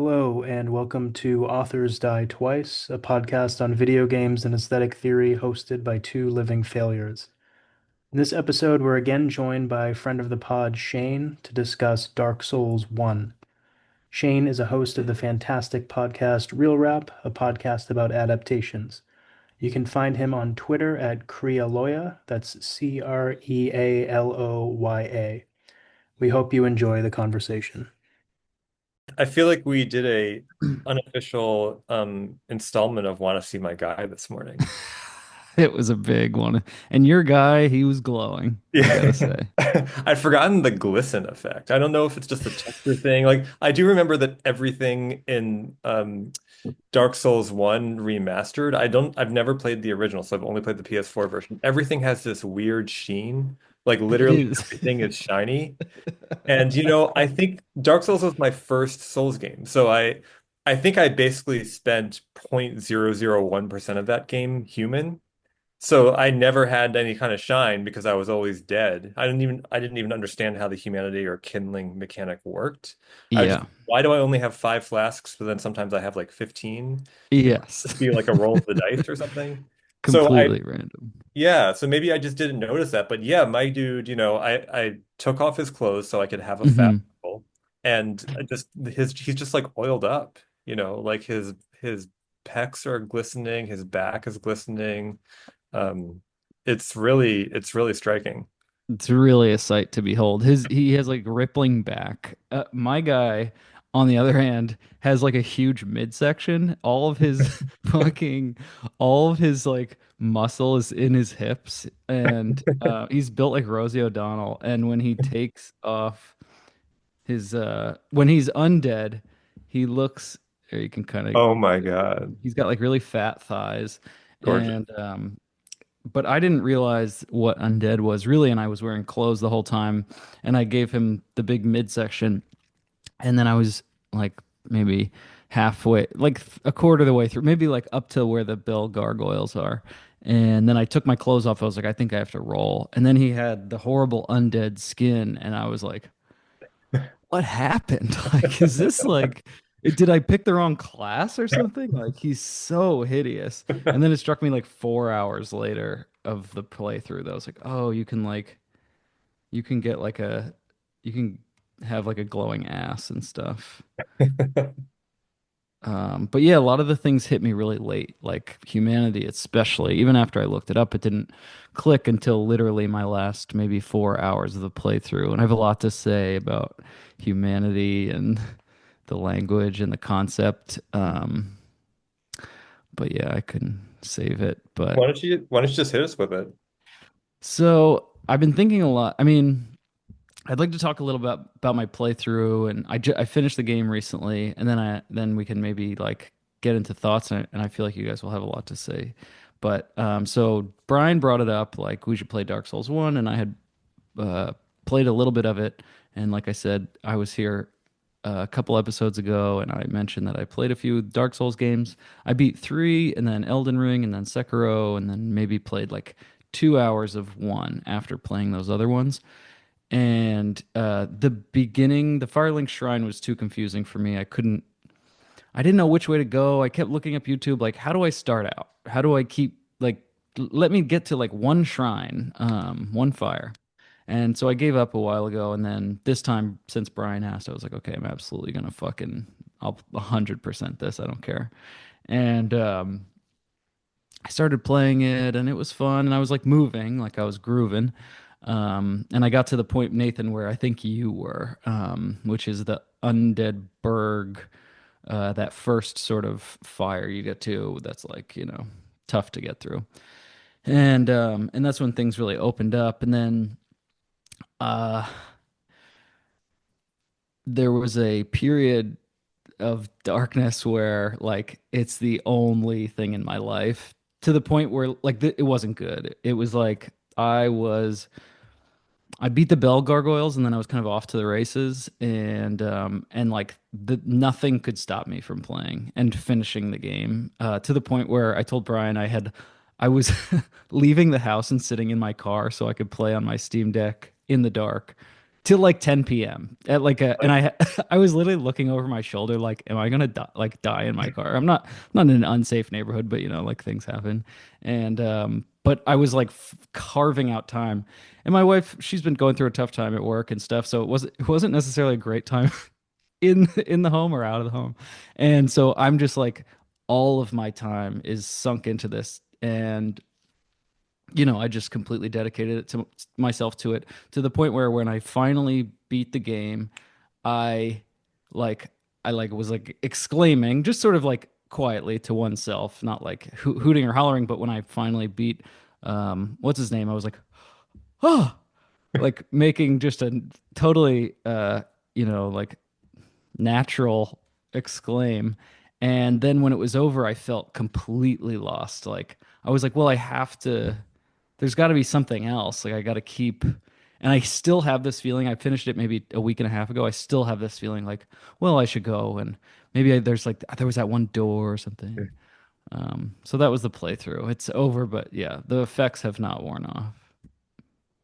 Hello, and welcome to Authors Die Twice, a podcast on video games and aesthetic theory hosted by two living failures. In this episode, we're again joined by friend of the pod, Shane, to discuss Dark Souls 1. Shane is a host of the fantastic podcast Real Rap, a podcast about adaptations. You can find him on Twitter at Crealoya, that's Crealoya. We hope you enjoy the conversation. I feel like we did a unofficial installment of Want to See My Guy this morning. It was a big one. And your guy, he was glowing, I gotta Yeah. say. I'd forgotten the glisten effect. I don't know if it's just a texture thing. Like I do remember that everything in Dark Souls 1 remastered. I've never played the original, so I've only played the PS4 version. Everything has this weird sheen. Like It literally is. everything is shiny. And I think Dark Souls was my first Souls game. So I think I basically spent 0.001% of that game human. So I never had any kind of shine because I was always dead. I didn't even understand how the humanity or kindling mechanic worked. I was just Yeah. why do I only have five flasks, but then sometimes I have like 15? It must Yes. just be like a roll of the dice or something. So I Completely random. yeah, so maybe I just didn't notice that. But yeah, my dude, I took off his clothes so I could have a fat Hmm. roll. And I just his he's just like oiled up, like his pecs are glistening, his back is glistening. Um, it's really striking. It's really a sight to behold. He has like rippling back. My guy, on the other hand, has like a huge midsection. All of his like muscle is in his hips, and he's built like Rosie O'Donnell. And when he takes off when he's undead, he looks, or you can kind of, Oh my God. he's got like really fat thighs, Gorgeous. and but I didn't realize what undead was really, and I was wearing clothes the whole time, and I gave him the big midsection, and then I was like maybe halfway, like a quarter of the way through, maybe like up to where the bell gargoyles are. And then I took my clothes off. I was like, I think I have to roll. And then he had the horrible undead skin, and I was like, what happened? Like, is this like, did I pick the wrong class or something? Like, he's so hideous. And then it struck me like 4 hours later of the playthrough that I was like, oh, you can get like you can have like a glowing ass and stuff. But yeah, a lot of the things hit me really late, like humanity, especially. Even after I looked it up, it didn't click until literally my last maybe 4 hours of the playthrough. And I have a lot to say about humanity and the language and the concept. But yeah, I couldn't save it. But Why don't you just hit us with it? so I've been thinking a lot. I mean, I'd like to talk a little bit about my playthrough, and I finished the game recently, and then we can maybe like get into thoughts, and I feel like you guys will have a lot to say. But so Brian brought it up, like we should play Dark Souls 1, and I had uh, played a little bit of it, and like I said, I was here a couple episodes ago, and I mentioned that I played a few Dark Souls games. I beat three, and then Elden Ring, and then Sekiro, and then maybe played like 2 hours of one after playing those other ones. And the beginning, the Firelink Shrine was too confusing for me. I didn't know which way to go. I kept looking up YouTube, like, how do I start out? How do I keep, like, let me get to like one shrine, one fire. And so I gave up a while ago. And then this time, since Brian asked, I was like, okay, I'm absolutely gonna I'll 100% this. I don't care. And I started playing it and it was fun and I was like moving, like I was grooving. And I got to the point, Nathan, where I think you were, which is the undead berg, that first sort of fire you get to that's like, tough to get through. And that's when things really opened up. And then uh there was a period of darkness where like it's the only thing in my life, to the point where like it wasn't good. It was like I beat the bell gargoyles and then I was kind of off to the races, and like nothing could stop me from playing and finishing the game, to the point where I told Brian I was leaving the house and sitting in my car so I could play on my Steam Deck in the dark till like 10 p.m. at like a and I I was literally looking over my shoulder like am I gonna die in my car? I'm not in an unsafe neighborhood, but like things happen. And but I was like carving out time. And my wife, she's been going through a tough time at work and stuff, so it wasn't necessarily a great time in the home or out of the home. And so I'm just like all of my time is sunk into this and I just completely dedicated it to myself to it to the point where when I finally beat the game, I like I like was like exclaiming just sort of like quietly to oneself, not like hooting or hollering, but when I finally beat what's his name, I was like, "Oh," like making just a totally like natural exclaim. And then when it was over, I felt completely lost. Like I was like, well, I have to there's got to be something else. Like I got to keep, and I still have this feeling. I finished it maybe a week and a half ago. I still have this feeling like, well, I should go, and maybe there's like there was that one door or something. So that was the playthrough. It's over, but yeah, the effects have not worn off.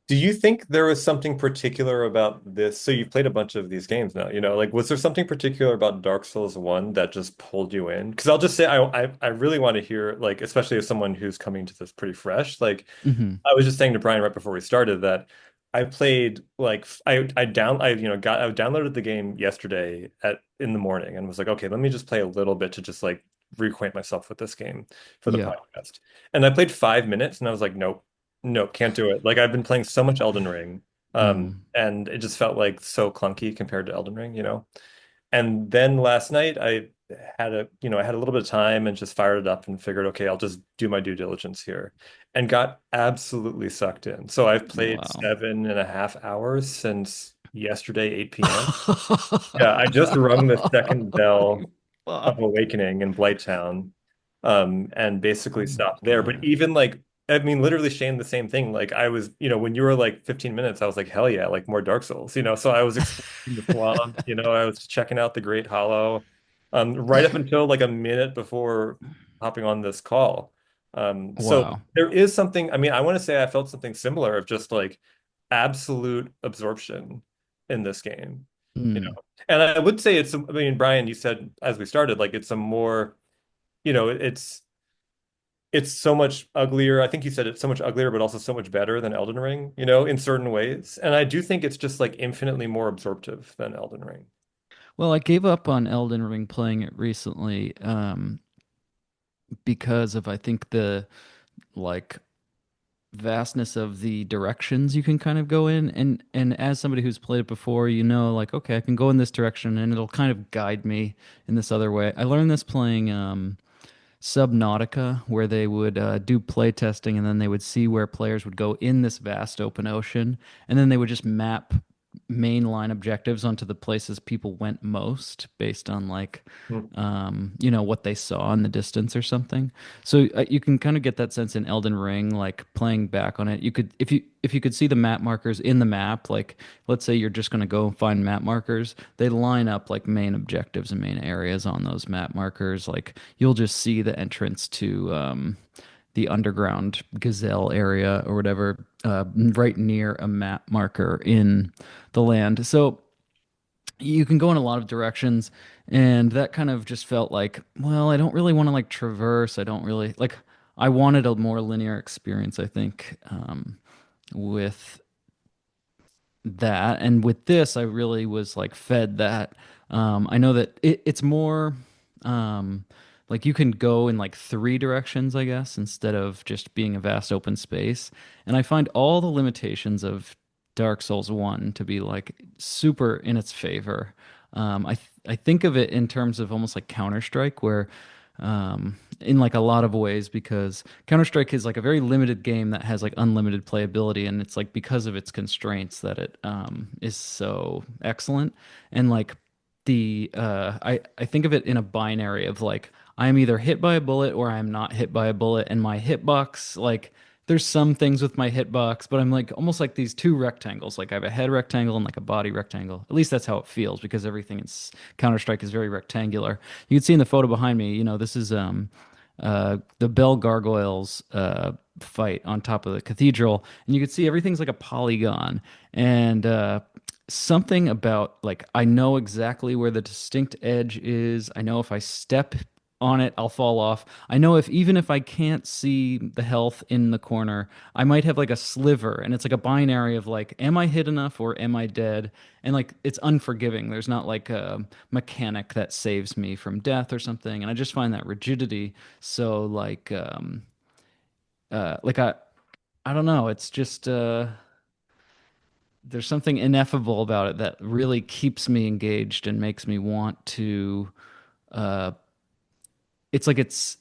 Do you think there was something particular about this? So you've played a bunch of these games now, like was there something particular about Dark Souls 1 that just pulled you in? Because I'll just say I really want to hear, like, especially as someone who's coming to this pretty fresh, like Hmm. I was just saying to Brian right before we started that I played like I downloaded the game yesterday at in the morning and was like, okay, let me just play a little bit to just like reacquaint myself with this game for the Yeah. podcast. And I played 5 minutes and I was like, nope, nope, can't do it. Like I've been playing so much Elden Ring, Mm. and it just felt like so clunky compared to Elden Ring. And then last night I had a little bit of time and just fired it up and figured, okay, I'll just do my due diligence here and got absolutely sucked in. So I've played Wow. 7.5 hours since yesterday, 8 p.m. Yeah, I just rung the second bell of Fuck. Awakening in Blighttown, and Oh basically my stopped there. But God. even like, I mean, literally, Shane, the same thing. Like, when you were like 15 minutes, I was like, hell yeah, like more Dark Souls. So I was exploring the swamp, I was checking out the Great Hollow, right up until like a minute before hopping on this call. So Wow. there is something, I mean, I want to say I felt something similar of just like absolute absorption in this game. You Mm. know, and I would say I mean, Brian, you said as we started, like it's a more, it's so much uglier. I think you said it's so much uglier, but also so much better than Elden Ring, in certain ways. And I do think it's just like infinitely more absorptive than Elden Ring. Well, I gave up on Elden Ring playing it recently, because of I think the like vastness of the directions you can kind of go in and as somebody who's played it before, like okay, I can go in this direction and it'll kind of guide me in this other way. I learned this playing Subnautica, where they would do play testing and then they would see where players would go in this vast open ocean, and then they would just map mainline objectives onto the places people went most based on like Hmm. what they saw in the distance or something. So you can kind of get that sense in Elden Ring, like playing back on it. You could if you could see the map markers in the map, like let's say you're just going to go find map markers, they line up like main objectives and main areas on those map markers. Like you'll just see the entrance to the underground gazelle area or whatever right near a map marker in the land. So you can go in a lot of directions, and that kind of just felt like, well, I don't really want to like traverse. I don't really like. I wanted a more linear experience, I think, with that. And with this, I really was like fed that. I know that it's more like you can go in like three directions, I guess, instead of just being a vast open space. And I find all the limitations of Dark Souls 1 to be like super in its favor. I think of it in terms of almost like Counter-Strike, where in like a lot of ways, because Counter-Strike is like a very limited game that has like unlimited playability, and it's like because of its constraints that it is so excellent. And like I think of it in a binary of like I'm either hit by a bullet or I'm not hit by a bullet, and my hitbox like there's some things with my hitbox, but I'm like almost like these two rectangles. Like I have a head rectangle and like a body rectangle. At least that's how it feels because everything in Counter-Strike is very rectangular. You can see in the photo behind me, this is the Bell Gargoyles fight on top of the cathedral, and you can see everything's like a polygon. And something about like I know exactly where the distinct edge is. I know if I step on it, I'll fall off. I know if even if I can't see the health in the corner, I might have like a sliver, and it's like a binary of like, am I hit enough or am I dead? And like it's unforgiving. There's not like a mechanic that saves me from death or something. And I just find that rigidity so like I don't know. It's just there's something ineffable about it that really keeps me engaged and makes me want to uh it's like it's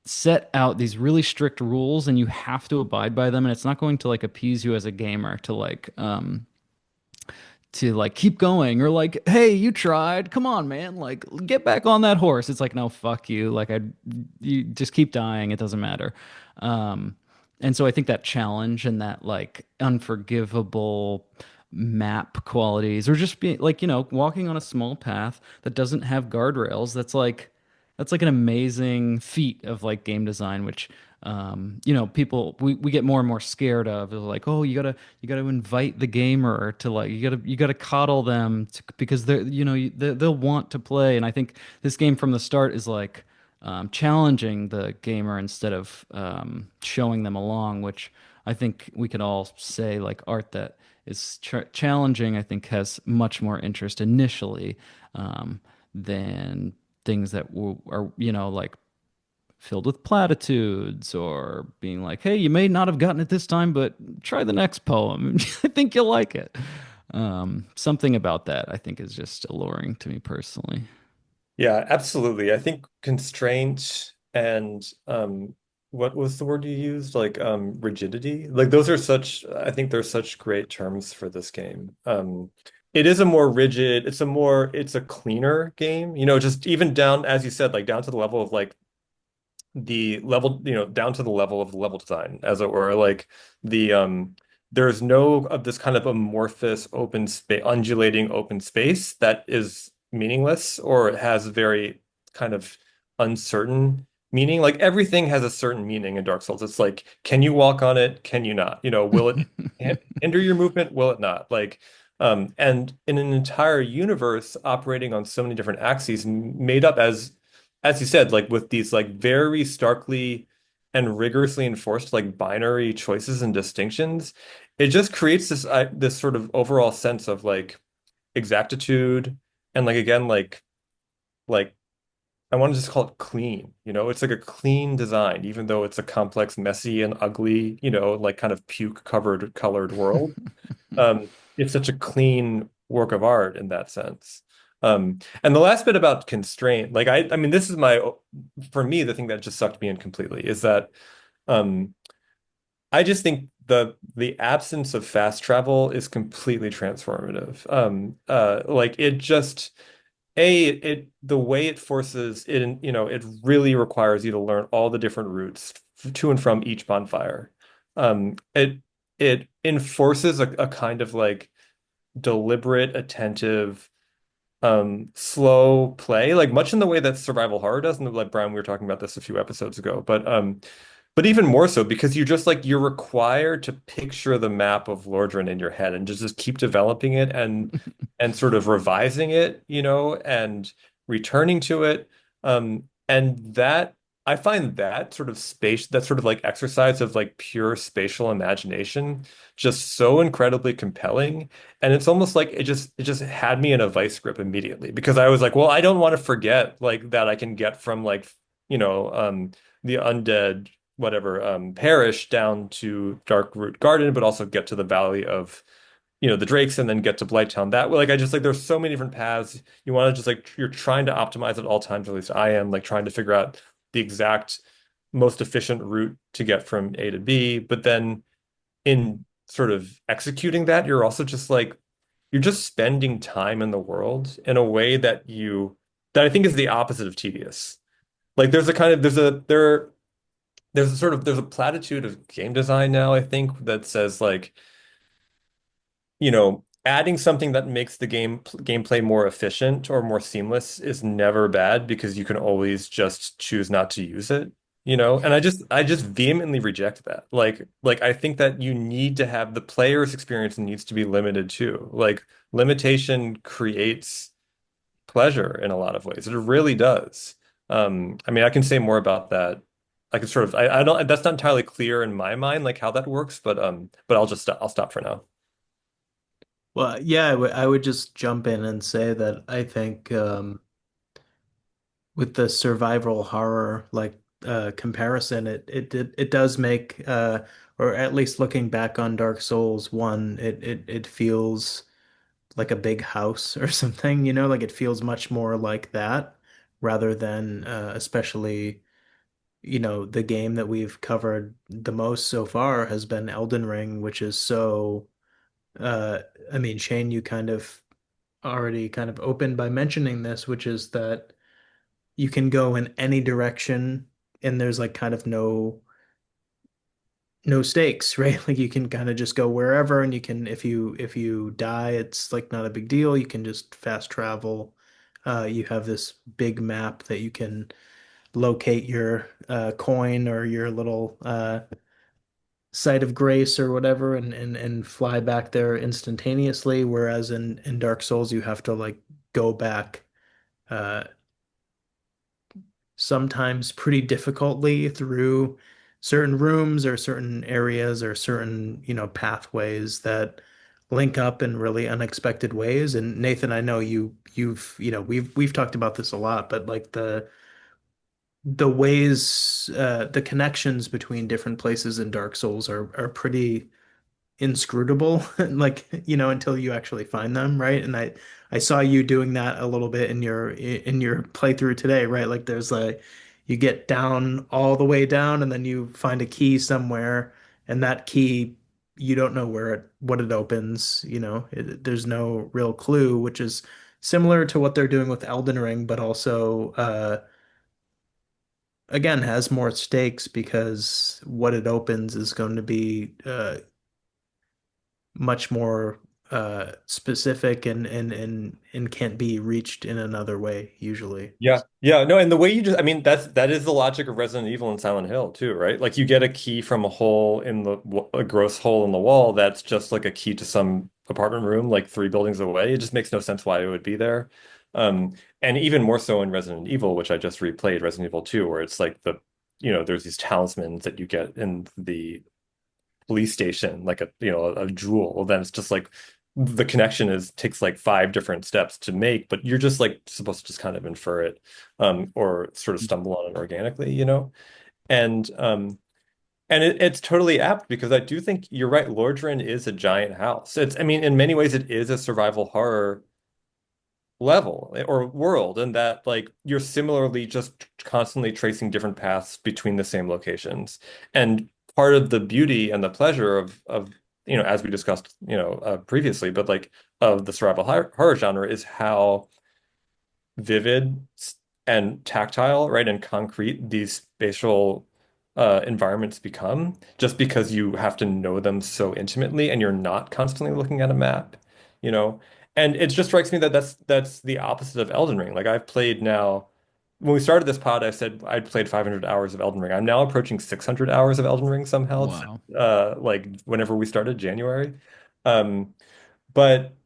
set out these really strict rules and you have to abide by them, and it's not going to like appease you as a gamer to like keep going, or like, hey, you tried, come on man, like get back on that horse. It's like, no, fuck you, like I you just keep dying, it doesn't matter. um and so I think that challenge and that like unforgivable map qualities, or just being like, walking on a small path that doesn't have guardrails, that's like an amazing feat of like game design, which people we get more and more scared of. They're like, oh, you gotta invite the gamer to like, you gotta coddle them because they're they'll want to play. And I think this game from the start is like challenging the gamer instead of showing them along, which I think we could all say like art that is challenging, I think has much more interest initially than things that are, like filled with platitudes or being like, hey, you may not have gotten it this time, but try the next poem. I think you'll like it. Something about that I think is just alluring to me personally. Yeah, absolutely. I think constraint and what was the word you used? Like rigidity. Like those are such, I think they're such great terms for this game. It is a more rigid, it's a cleaner game, just even down, as you said, like down to the level of like the level, down to the level of the level design, as it were. Like the there's no of this kind of amorphous open space, undulating open space that is meaningless or has very kind of uncertain meaning. Like everything has a certain meaning in Dark Souls. It's like, can you walk on it? Can you not? Will it hinder your movement? Will it not? Like, and in an entire universe operating on so many different axes, made up as you said, like with these like very starkly and rigorously enforced like binary choices and distinctions, it just creates this sort of overall sense of like exactitude and like again like I want to just call it clean. It's like a clean design, even though it's a complex, messy, and ugly, like kind of puke covered colored world. It's such a clean work of art in that sense. And the last bit about constraint, like I mean, this is for me, the thing that just sucked me in completely is that um, I just think the absence of fast travel is completely transformative. Like it just the way it forces it, it really requires you to learn all the different routes to and from each bonfire. It enforces a kind of like deliberate, attentive, slow play, like much in the way that survival horror does. And like Brian, we were talking about this a few episodes ago, but even more so because you're required to picture the map of Lordran in your head and just keep developing it and sort of revising it, and returning to it. And that I find that sort of like exercise of like pure spatial imagination just so incredibly compelling. And it's almost like it just had me in a vice grip immediately because I was like, well, I don't want to forget like that I can get from like, the undead whatever parish down to Darkroot Garden, but also get to the Valley of the Drakes and then get to Blighttown that way. Like I just like there's so many different paths. You want to just like you're trying to optimize at all times, at least I am, like trying to figure out the exact most efficient route to get from A to B. But then in sort of executing that, you're also just like you're just spending time in the world in a way that I think is the opposite of tedious. Like there's a kind of there's a platitude of game design now, I think, that says like, adding something that makes the gameplay more efficient or more seamless is never bad because you can always just choose not to use it. you know? And I just vehemently reject that. Like I think that you need to have the player's experience needs to be limited too. Like limitation creates pleasure in a lot of ways. It really does. I mean, I can say more about that. I can sort of I don't that's not entirely clear in my mind like how that works, but I'll stop for now. Well, yeah, I would just jump in and say that I think with the survival horror comparison, it does make or at least looking back on Dark Souls 1, it feels like a big house or something, you know, like it feels much more like that rather than especially, you know, the game that we've covered the most so far has been Elden Ring, which is so uh I mean, Shane, you kind of already kind of opened by mentioning this, which is that you can go in any direction and there's like kind of no stakes, right? Like you can kind of just go wherever and you can if you die, it's like not a big deal. You can just fast travel. You have this big map that you can locate your coin or your little site of grace or whatever and fly back there instantaneously. Whereas in Dark Souls, you have to like go back uh sometimes pretty difficultly through certain rooms or certain areas or certain, you know, pathways that link up in really unexpected ways. And Nathan, I know you know, we've talked about this a lot, but like the ways the connections between different places in Dark Souls are pretty inscrutable like you know until you actually find them, right? And I saw you doing that a little bit in your playthrough today, right? Like there's like you get down all the way down and then you find a key somewhere and that key you don't know where it what it opens, you know, there's no real clue, which is similar to what they're doing with Elden Ring, but also again has more stakes because what it opens is going to be much more specific and can't be reached in another way usually. Yeah. Yeah. No, and the way you just, I mean, that is the logic of Resident Evil and Silent Hill too, right? Like you get a key from a hole in a gross hole in the wall that's just like a key to some apartment room like three buildings away. It just makes no sense why it would be there. And even more so in Resident Evil, which I just replayed, Resident Evil 2, where it's like there's these talismans that you get in the police station, like a jewel, then it's just like the connection is takes like five different steps to make, but you're just like supposed to just kind of infer it, or sort of stumble on it organically, you know? And it's totally apt because I do think you're right. Lordran is a giant house. I mean, in many ways, it is a survival horror level or world, and that like you're similarly just constantly tracing different paths between the same locations. And part of the beauty and the pleasure of as we discussed previously, but like of the survival horror genre is how vivid and tactile, right, and concrete these spatial environments become just because you have to know them so intimately and you're not constantly looking at a map, you know? And it just strikes me that that's the opposite of Elden Ring. Like I've played now, when we started this pod, I said I'd played 500 hours of Elden Ring. I'm now approaching 600 hours of Elden Ring somehow, Wow. like whenever we started January. Um, but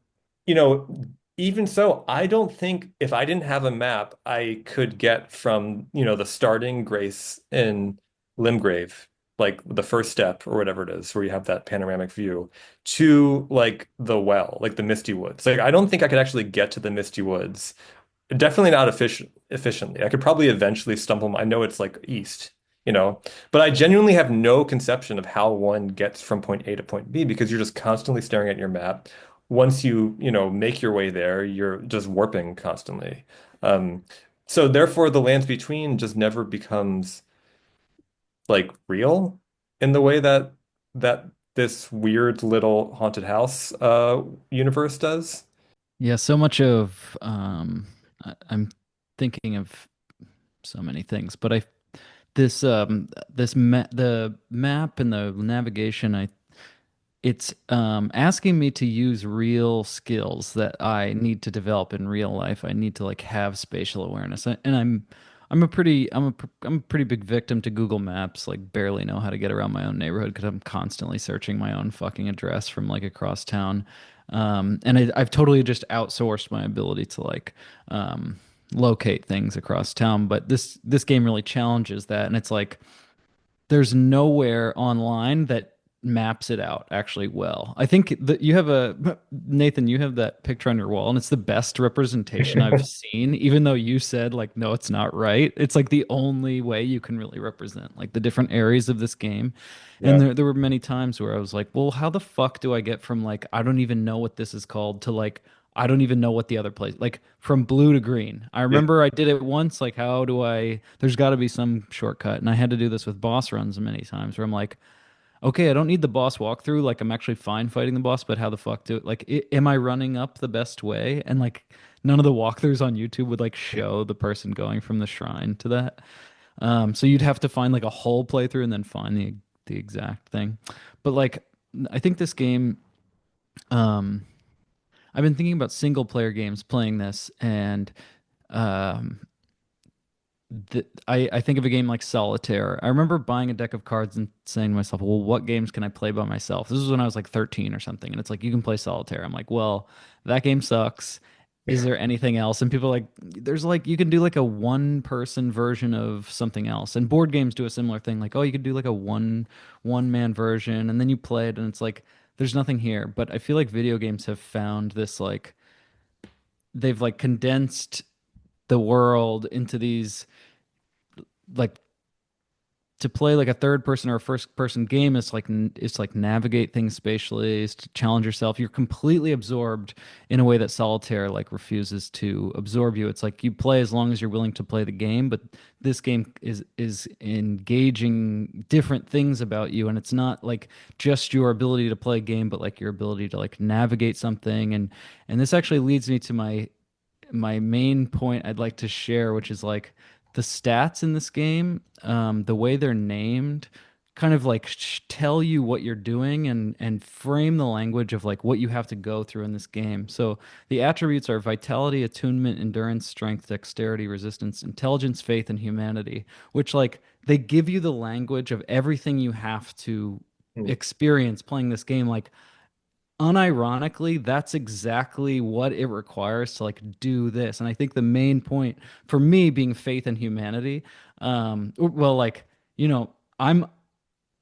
you know, even so, I don't think if I didn't have a map, I could get from, the starting Grace in Limgrave, like the first step or whatever it is, where you have that panoramic view, to like the well, like the Misty Woods. Like I don't think I could actually get to the Misty Woods. Definitely not efficiently. I could probably eventually stumble. I know it's like east, but I genuinely have no conception of how one gets from point A to point B because you're just constantly staring at your map. Once make your way there, you're just warping constantly. Um, so therefore, the lands between just never becomes like real in the way that this weird little haunted house universe does. Yeah, so much of I'm thinking of so many things, but I this this ma the map and the navigation, it's asking me to use real skills that I need to develop in real life. I need to like have spatial awareness. And I'm a pretty big victim to Google Maps. Like barely know how to get around my own neighborhood because I'm constantly searching my own fucking address from like across town. And I've totally just outsourced my ability to like locate things across town. But this game really challenges that, and it's like there's nowhere online that maps it out actually well. I think that you have a Nathan, you have that picture on your wall, and it's the best representation I've seen, even though you said like no, it's not right. It's like the only way you can really represent like the different areas of this game. And Yeah. there were many times where I was like, well, how the fuck do I get from like I don't even know what this is called to like I don't even know what the other place like from blue to green. I Yeah. remember I did it once. Like, how do I? There's got to be some shortcut, and I had to do this with boss runs many times where I'm like, okay, I don't need the boss walkthrough. Like, I'm actually fine fighting the boss, but how the fuck do it? Like, am I running up the best way? And like, none of the walkthroughs on YouTube would like show the person going from the shrine to that. So you'd have to find like a whole playthrough and then find the exact thing. But like, I think this game. Um, I've been thinking about single player games playing this, and um, I think of a game like Solitaire. I remember buying a deck of cards and saying to myself, well, what games can I play by myself? This was when I was like 13 or something. And it's like, you can play Solitaire. I'm like, well, that game sucks. Is there anything else? And people are like, there's like, you can do like a one person version of something else. And board games do a similar thing. Like, oh, you could do like a one man version and then you play it and it's like, there's nothing here. But I feel like video games have found this like, they've like condensed the world into these like to play like a third person or a first person game is like it's like navigate things spatially, is to challenge yourself. You're completely absorbed in a way that solitaire like refuses to absorb you. It's like you play as long as you're willing to play the game, but this game is engaging different things about you, and it's not like just your ability to play a game, but like your ability to like navigate something. And this actually leads me to my main point I'd like to share, which is like the stats in this game, the way they're named, kind of like tell you what you're doing and frame the language of like what you have to go through in this game. So the attributes are vitality, attunement, endurance, strength, dexterity, resistance, intelligence, faith, and humanity, which like they give you the language of everything you have to Hmm. experience playing this game. Like unironically, that's exactly what it requires to like do this. And I think the main point for me being faith and humanity, well, like, you know, I'm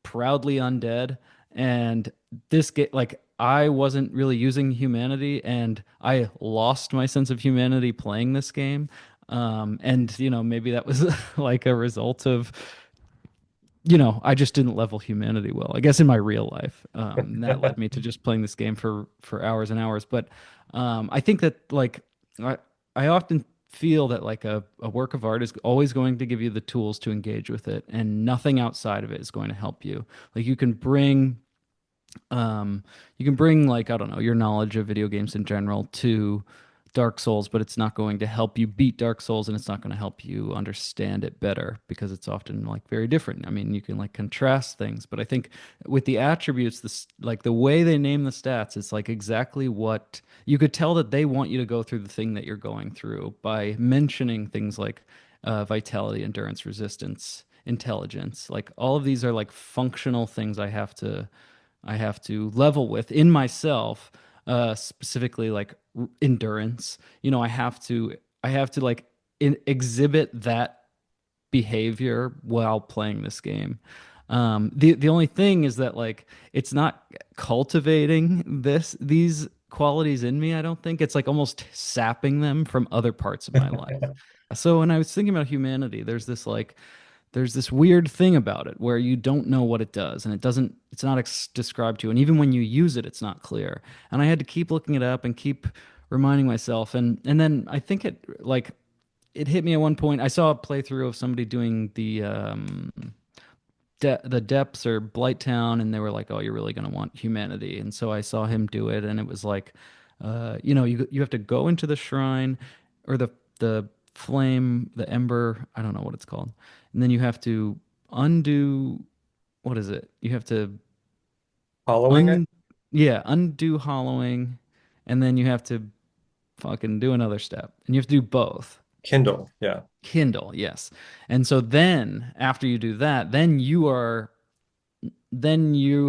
proudly undead, and this get like I wasn't really using humanity, and I lost my sense of humanity playing this game. And you know, maybe that was like a result of I just didn't level humanity well, I guess, in my real life. That led me to just playing this game for hours and hours. But I think that like I I often feel that like a work of art is always going to give you the tools to engage with it, and nothing outside of it is going to help you. Like you can bring like I don't know your knowledge of video games in general to Dark Souls, but it's not going to help you beat Dark Souls, and it's not going to help you understand it better because it's often like very different. I mean, you can like contrast things, but I think with the attributes, this like the way they name the stats, it's like exactly what you could tell that they want you to go through the thing that you're going through by mentioning things like vitality, endurance, resistance, intelligence. Like all of these are like functional things I have to level with in myself, specifically like endurance. I have to like exhibit that behavior while playing this game. The only thing is that like it's not cultivating these qualities in me. I don't think it's like almost sapping them from other parts of my life. So when I was thinking about humanity, there's this weird thing about it where you don't know what it does, and it's not described to you, and even when you use it, it's not clear. And I had to keep looking it up and keep reminding myself, and then I think it hit me at one point. I saw a playthrough of somebody doing the depths or Blight Town, and they were like, "Oh, you're really gonna want humanity." And so I saw him do it, and it was like, you have to go into the shrine or the flame, the ember. I don't know what it's called, and then you have to undo. What is it? You have to Following it? un yeah, undo hollowing, and then you have to fucking do another step, and you have to do both. Kindle. Yeah. Kindle, yes. And so then after you do that, then you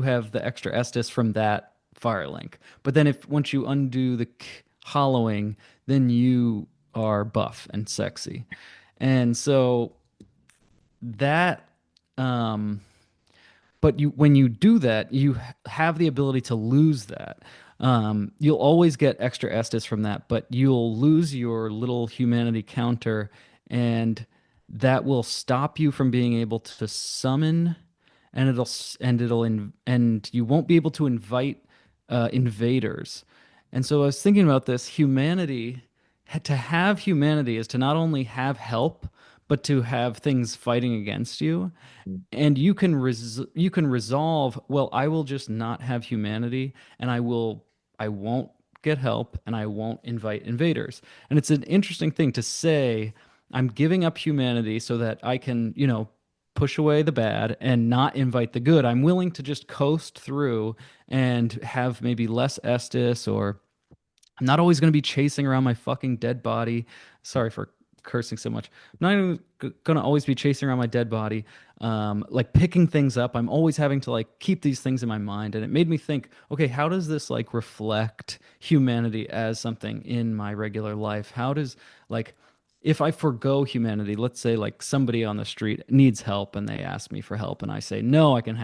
have the extra Estus from that fire link. But then if once you undo the hollowing, then you are buff and sexy. And so that um but you when you do that, you have the ability to lose that. You'll always get extra Estus from that, but you'll lose your little humanity counter, and that will stop you from being able to summon, and and you won't be able to invite invaders. And so I was thinking about this. To have humanity is to not only have help, but to have things fighting against you, and you can resolve, well, I will just not have humanity, and I won't get help, and I won't invite invaders. And it's an interesting thing to say, I'm giving up humanity so that I can, push away the bad and not invite the good. I'm willing to just coast through and have maybe less Estus, or I'm not always going to be chasing around my fucking dead body. Sorry for cursing so much. I'm not even going to always be chasing around my dead body, like picking things up. I'm always having to like keep these things in my mind. And it made me think, okay, how does this like reflect humanity as something in my regular life? How does like if I forgo humanity, let's say like somebody on the street needs help and they ask me for help and I say, no, I can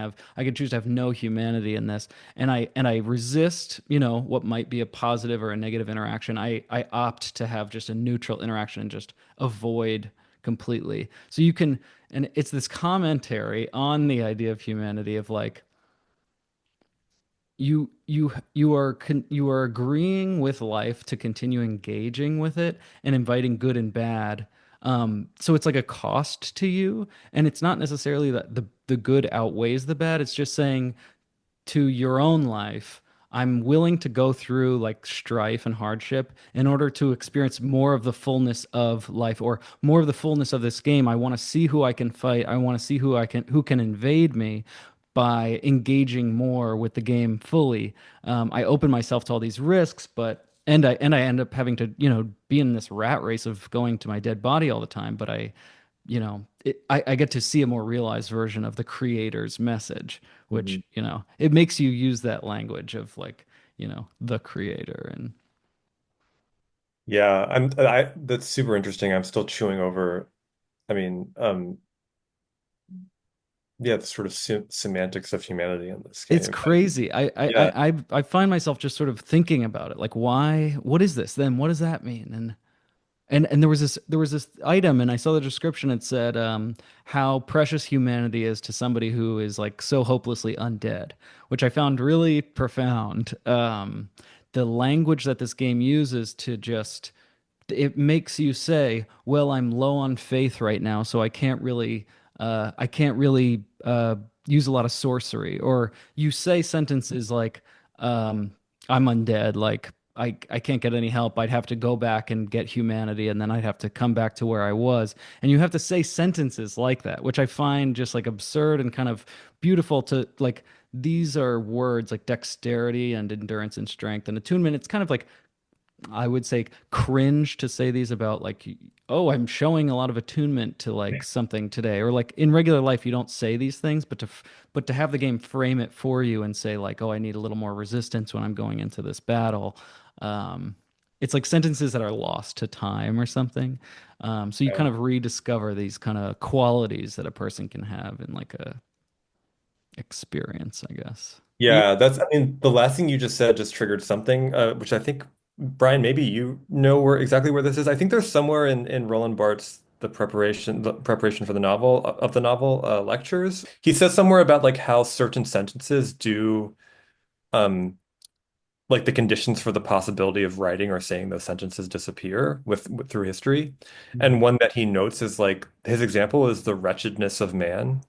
choose to have no humanity in this. And I resist, what might be a positive or a negative interaction. I opt to have just a neutral interaction and just avoid completely. So you can, and it's this commentary on the idea of humanity of like, you are agreeing with life to continue engaging with it and inviting good and bad. So it's like a cost to you, and it's not necessarily that the good outweighs the bad. It's just saying to your own life, I'm willing to go through like strife and hardship in order to experience more of the fullness of life, or more of the fullness of this game. I want to see who I can fight. I want to see who can invade me by engaging more with the game fully. I open myself to all these risks, but and I end up having to, be in this rat race of going to my dead body all the time. But I get to see a more realized version of the creator's message, which, Mhm. it makes you use that language of like, the creator. And Yeah, that's super interesting. I'm still chewing over, I mean, yeah, the sort of semantics of humanity in this it's game. crazy. Yeah. I find myself just sort of thinking about it. Like, what is this then? What does that mean? And there was this item, and I saw the description. It said how precious humanity is to somebody who is like so hopelessly undead, which I found really profound. The language that this game uses to just it makes you say, well, I'm low on faith right now, so I can't really use a lot of sorcery. Or you say sentences like, I'm undead, like I can't get any help. I'd have to go back and get humanity, and then I'd have to come back to where I was. And you have to say sentences like that, which I find just like absurd and kind of beautiful to like. These are words like dexterity and endurance and strength and attunement. It's kind of like I would say cringe to say these about like, oh, I'm showing a lot of attunement to like something today, or like in regular life you don't say these things, but to have the game frame it for you and say like, oh, I need a little more resistance when I'm going into this battle. Um, it's like sentences that are lost to time or something. So you kind of rediscover these kind of qualities that a person can have in like a experience, I guess. You, Yeah, I mean, the last thing you just said just triggered something, which I think, Brian, maybe you know exactly where this is. I think there's somewhere in Roland Barthes, the preparation for the novel, of the novel, lectures. He says somewhere about like how certain sentences do, um, like the conditions for the possibility of writing or saying those sentences disappear through history. Mhm. And one that he notes is like his example is the wretchedness of man.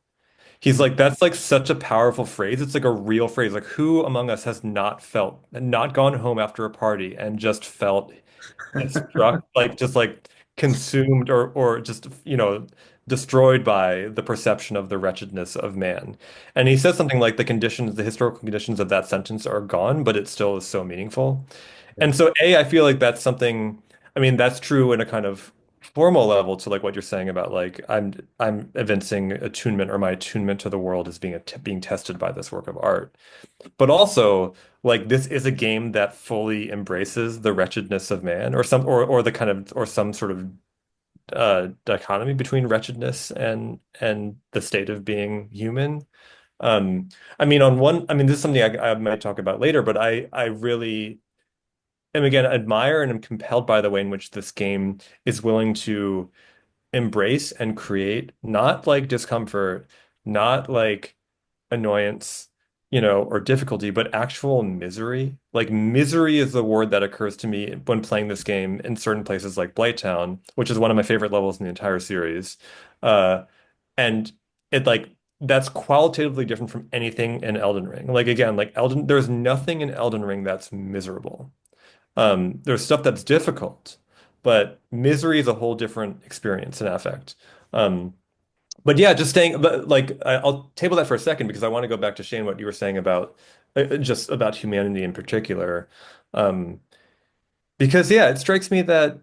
He's like, that's like such a powerful phrase. It's like a real phrase. Like, who among us has not gone home after a party and just felt struck, like just like consumed or just, destroyed by the perception of the wretchedness of man. And he says something like the historical conditions of that sentence are gone, but it still is so meaningful. Yeah. And so, I feel like that's something, I mean, that's true in a kind of formal level to like what you're saying about like I'm evincing attunement or my attunement to the world is being tested by this work of art. But also, like this is a game that fully embraces the wretchedness of man, or or the kind of or some sort of dichotomy between wretchedness and the state of being human. Um, I mean, this is something I might talk about later, but I really am again admire and am compelled by the way in which this game is willing to embrace and create not like discomfort, not like annoyance, or difficulty, but actual misery. Like misery is the word that occurs to me when playing this game in certain places like Blighttown, which is one of my favorite levels in the entire series. And it like that's qualitatively different from anything in Elden Ring. Like again, like there's nothing in Elden Ring that's miserable. There's stuff that's difficult, but misery is a whole different experience and affect. Um, but yeah, just staying, but like I'll table that for a second because I want to go back to Shane, what you were saying about just about humanity in particular. Um, because yeah, it strikes me that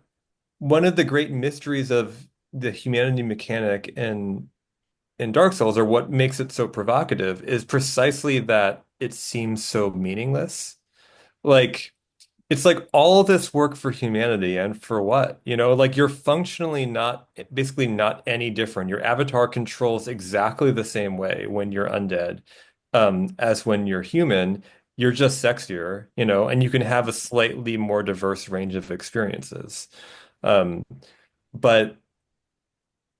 one of the great mysteries of the humanity mechanic in Dark Souls, or what makes it so provocative, is precisely that it seems so meaningless. Like it's like all this work for humanity and for what? Like you're functionally not, basically not any different. Your avatar controls exactly the same way when you're undead, as when you're human. You're just sexier, and you can have a slightly more diverse range of experiences. Um, but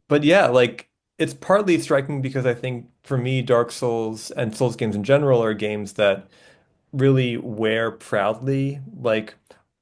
but yeah, like it's partly striking because I think for me, Dark Souls and Souls games in general are games that really wear proudly, like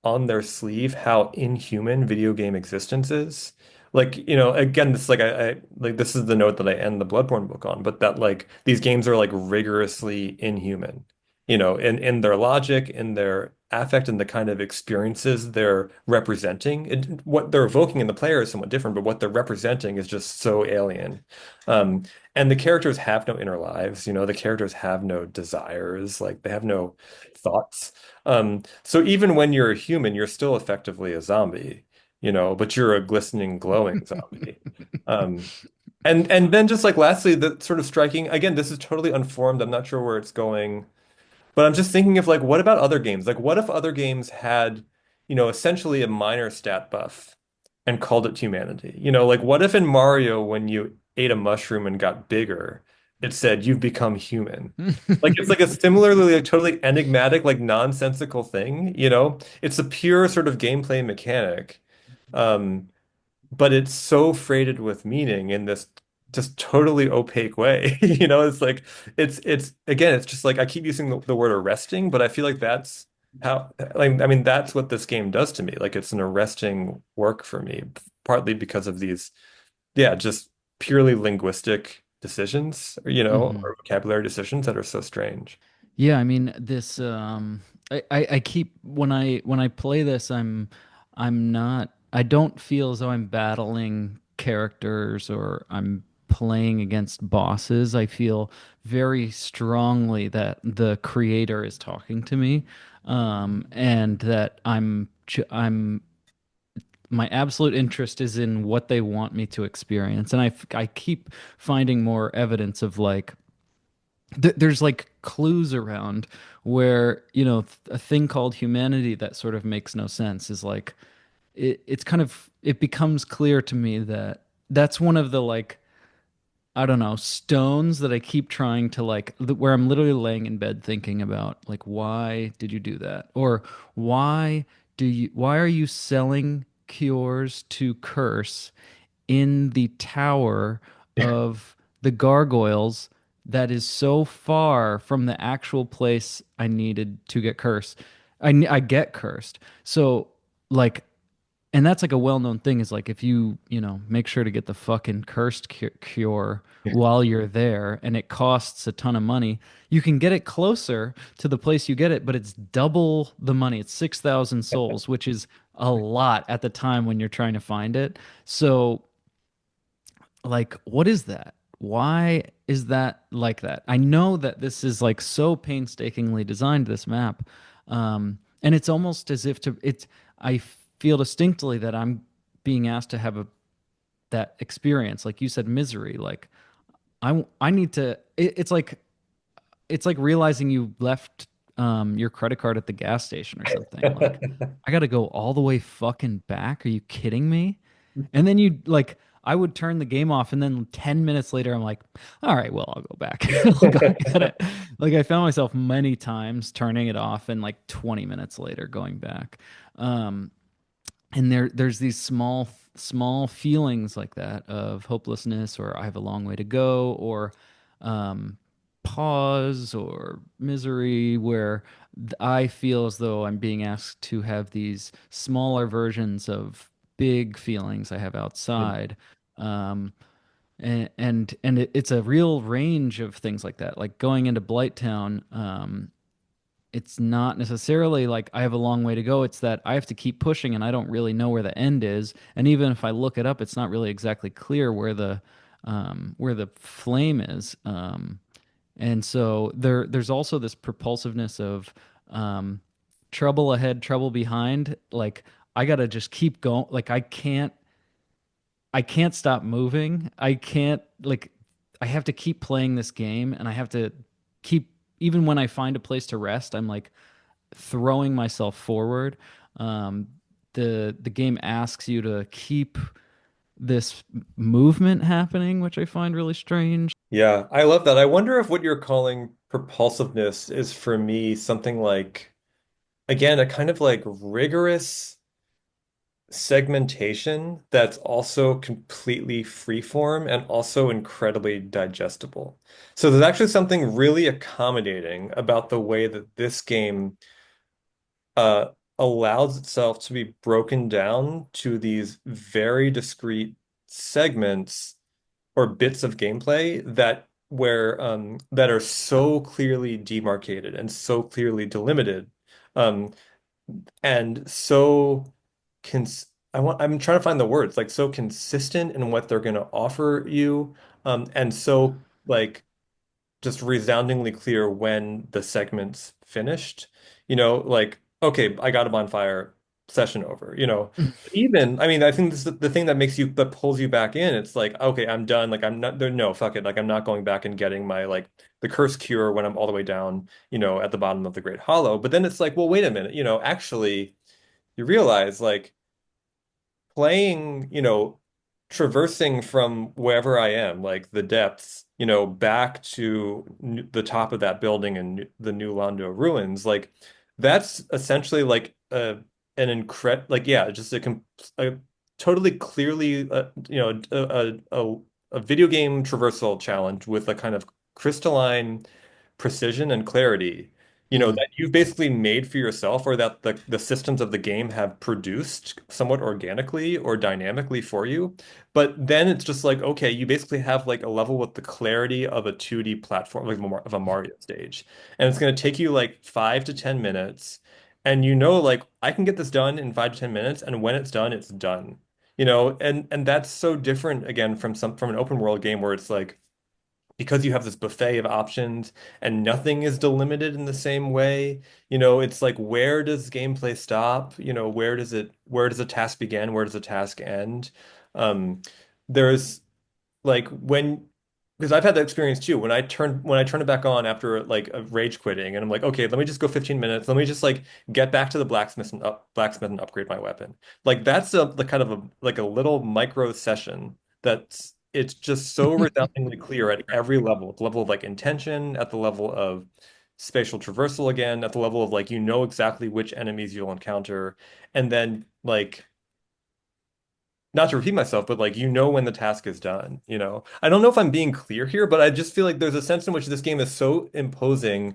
on their sleeve, how inhuman video game existence is. Like, again, this like I like this is the note that I end the Bloodborne book on, but that like these games are like rigorously inhuman, in their logic, in their affect, and the kind of experiences they're representing. What they're evoking in the player is somewhat different, but what they're representing is just so alien. Um, and the characters have no inner lives, the characters have no desires, like they have no thoughts. So even when you're a human, you're still effectively a zombie, but you're a glistening, glowing zombie. Um, and then just like lastly, the sort of striking, again, this is totally unformed. I'm not sure where it's going, but I'm just thinking of like, what about other games? Like, what if other games had, essentially a minor stat buff and called it humanity? Like what if in Mario, when you ate a mushroom and got bigger, it said you've become human? Like it's like a similarly like totally enigmatic, like nonsensical thing, It's a pure sort of gameplay mechanic. Um, but it's so freighted with meaning in this just totally opaque way. It's like it's again, it's just like I keep using the word arresting, but I feel like that's how like I mean that's what this game does to me. Like it's an arresting work for me, partly because of these, yeah, just purely linguistic decisions, Hmm. or vocabulary decisions that are so strange. Yeah, I mean this I keep when I play this I'm not I don't feel as though I'm battling characters or I'm playing against bosses. I feel very strongly that the creator is talking to me, and that I'm my absolute interest is in what they want me to experience. And I keep finding more evidence of like there's like clues around where, a thing called humanity that sort of makes no sense is like it's kind of it becomes clear to me that that's one of the like I don't know, stones that I keep trying to like, where I'm literally laying in bed thinking about, like, why did you do that? Or why are you selling cures to curse in the tower of the gargoyles that is so far from the actual place I needed to get cursed? I get cursed. So, like, and that's like a well-known thing is like if you make sure to get the fucking cursed cure while you're there and it costs a ton of money, you can get it closer to the place you get it, but it's double the money. It's 6,000 souls, which is a lot at the time when you're trying to find it. So like, what is that? Why is that like that? I know that this is like so painstakingly designed, this map. And it's almost as if I feel distinctly that I'm being asked to have that experience, like you said, misery. Like I need to. It's like realizing you left your credit card at the gas station or something. Like I got to go all the way fucking back. Are you kidding me? And then you like I would turn the game off and then 10 minutes later I'm like, all right, well, I'll go back. I'll go get it. Like I found myself many times turning it off and like 20 minutes later going back. Um and there's these small feelings like that of hopelessness or I have a long way to go or um pause or misery where I feel as though I'm being asked to have these smaller versions of big feelings I have outside. Um, it's a real range of things like that. Like going into Blighttown, it's not necessarily like I have a long way to go. It's that I have to keep pushing and I don't really know where the end is. And even if I look it up, it's not really exactly clear where the flame is. And so there's also this propulsiveness of um, trouble ahead, trouble behind. Like I gotta just keep going. Like I can't stop moving. I can't like I have to keep playing this game and I have to keep even when I find a place to rest, I'm like throwing myself forward. Um, the game asks you to keep this movement happening, which I find really strange. Yeah, I love that. I wonder if what you're calling propulsiveness is for me something like, again, a kind of like rigorous segmentation that's also completely freeform and also incredibly digestible. So there's actually something really accommodating about the way that this game uh, allows itself to be broken down to these very discrete segments or bits of gameplay that are so clearly demarcated and so clearly delimited. Um, and so I'm trying to find the words, like so consistent in what they're going to offer you, and so like just resoundingly clear when the segment's finished. Like, okay, I got a bonfire, session over, Even, I mean, I think this is the thing that pulls you back in. It's like, okay, I'm done. Like, I'm not there. No, fuck it. Like, I'm not going back and getting my, like, the curse cure when I'm all the way down, at the bottom of the Great Hollow. But then it's like, well, wait a minute, actually, you realize, like, playing, traversing from wherever I am, like the depths, back to the top of that building and the New Londo ruins, like that's essentially like an like yeah, just a totally clearly a video game traversal challenge with a kind of crystalline precision and clarity Mm. that you've basically made for yourself or that the systems of the game have produced somewhat organically or dynamically for you. But then it's just like, okay, you basically have like a level with the clarity of a 2D platform, like of a Mario stage. And it's going to take you like 5 to 10 minutes. And like, I can get this done in 5 to 10 minutes. And when it's done, it's done. And that's so different again from an open world game where it's like, because you have this buffet of options and nothing is delimited in the same way, it's like where does gameplay stop? Where does a task begin? Where does a task end? There's like because I've had that experience too. When I turn it back on after like a rage quitting and I'm like, okay, let me just go 15 minutes. Let me just like get back to the blacksmith and upgrade my weapon. Like that's the kind of like a little micro session it's just so resoundingly clear at every level, at the level of like intention, at the level of spatial traversal again, at the level of like exactly which enemies you'll encounter, and then like not to repeat myself, but like when the task is done, I don't know if I'm being clear here, but I just feel like there's a sense in which this game is so imposing,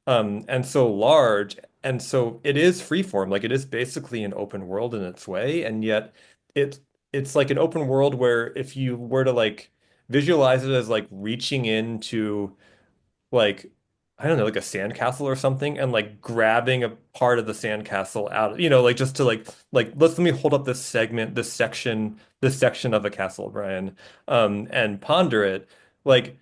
and so large, and so it is freeform, like it is basically an open world in its way, and yet it it's like an open world where if you were to like visualize it as like reaching into like I don't know, like a sandcastle or something, and like grabbing a part of the sandcastle out, like just to like let me hold up this segment, this section of a castle, Brian, and ponder it. Like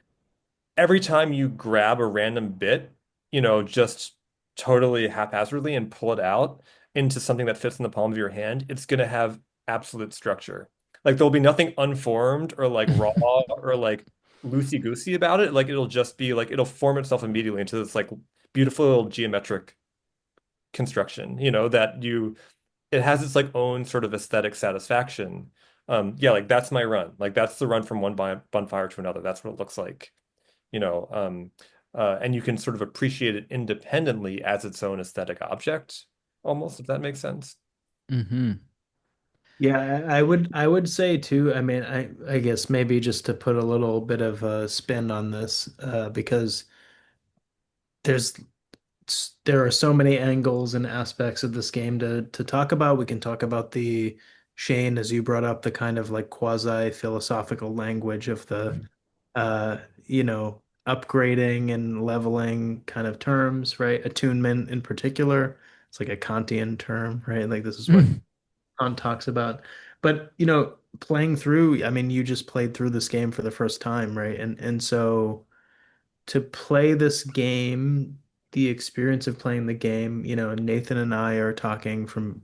every time you grab a random bit, just totally haphazardly and pull it out into something that fits in the palm of your hand, it's gonna have absolute structure. Like there'll be nothing unformed or like raw or like loosey-goosey about it. Like it'll just be like it'll form itself immediately into this like beautiful little geometric construction, that it has its like own sort of aesthetic satisfaction. Yeah, like that's my run. Like that's the run from one bonfire to another. That's what it looks like, you know. And you can sort of appreciate it independently as its own aesthetic object, almost, if that makes sense. Hmm. Yeah, I would say too. I mean, I guess maybe just to put a little bit of a spin on this, because there's there are so many angles and aspects of this game to talk about. We can talk about the Shane, as you brought up, the kind of like quasi philosophical language of the uh, upgrading and leveling kind of terms, right? Attunement in particular. It's like a Kantian term, right? Like this is what Kant talks about. But, playing through, I mean, you just played through this game for the first time, right? And so to play this game, the experience of playing the game, Nathan and I are talking from,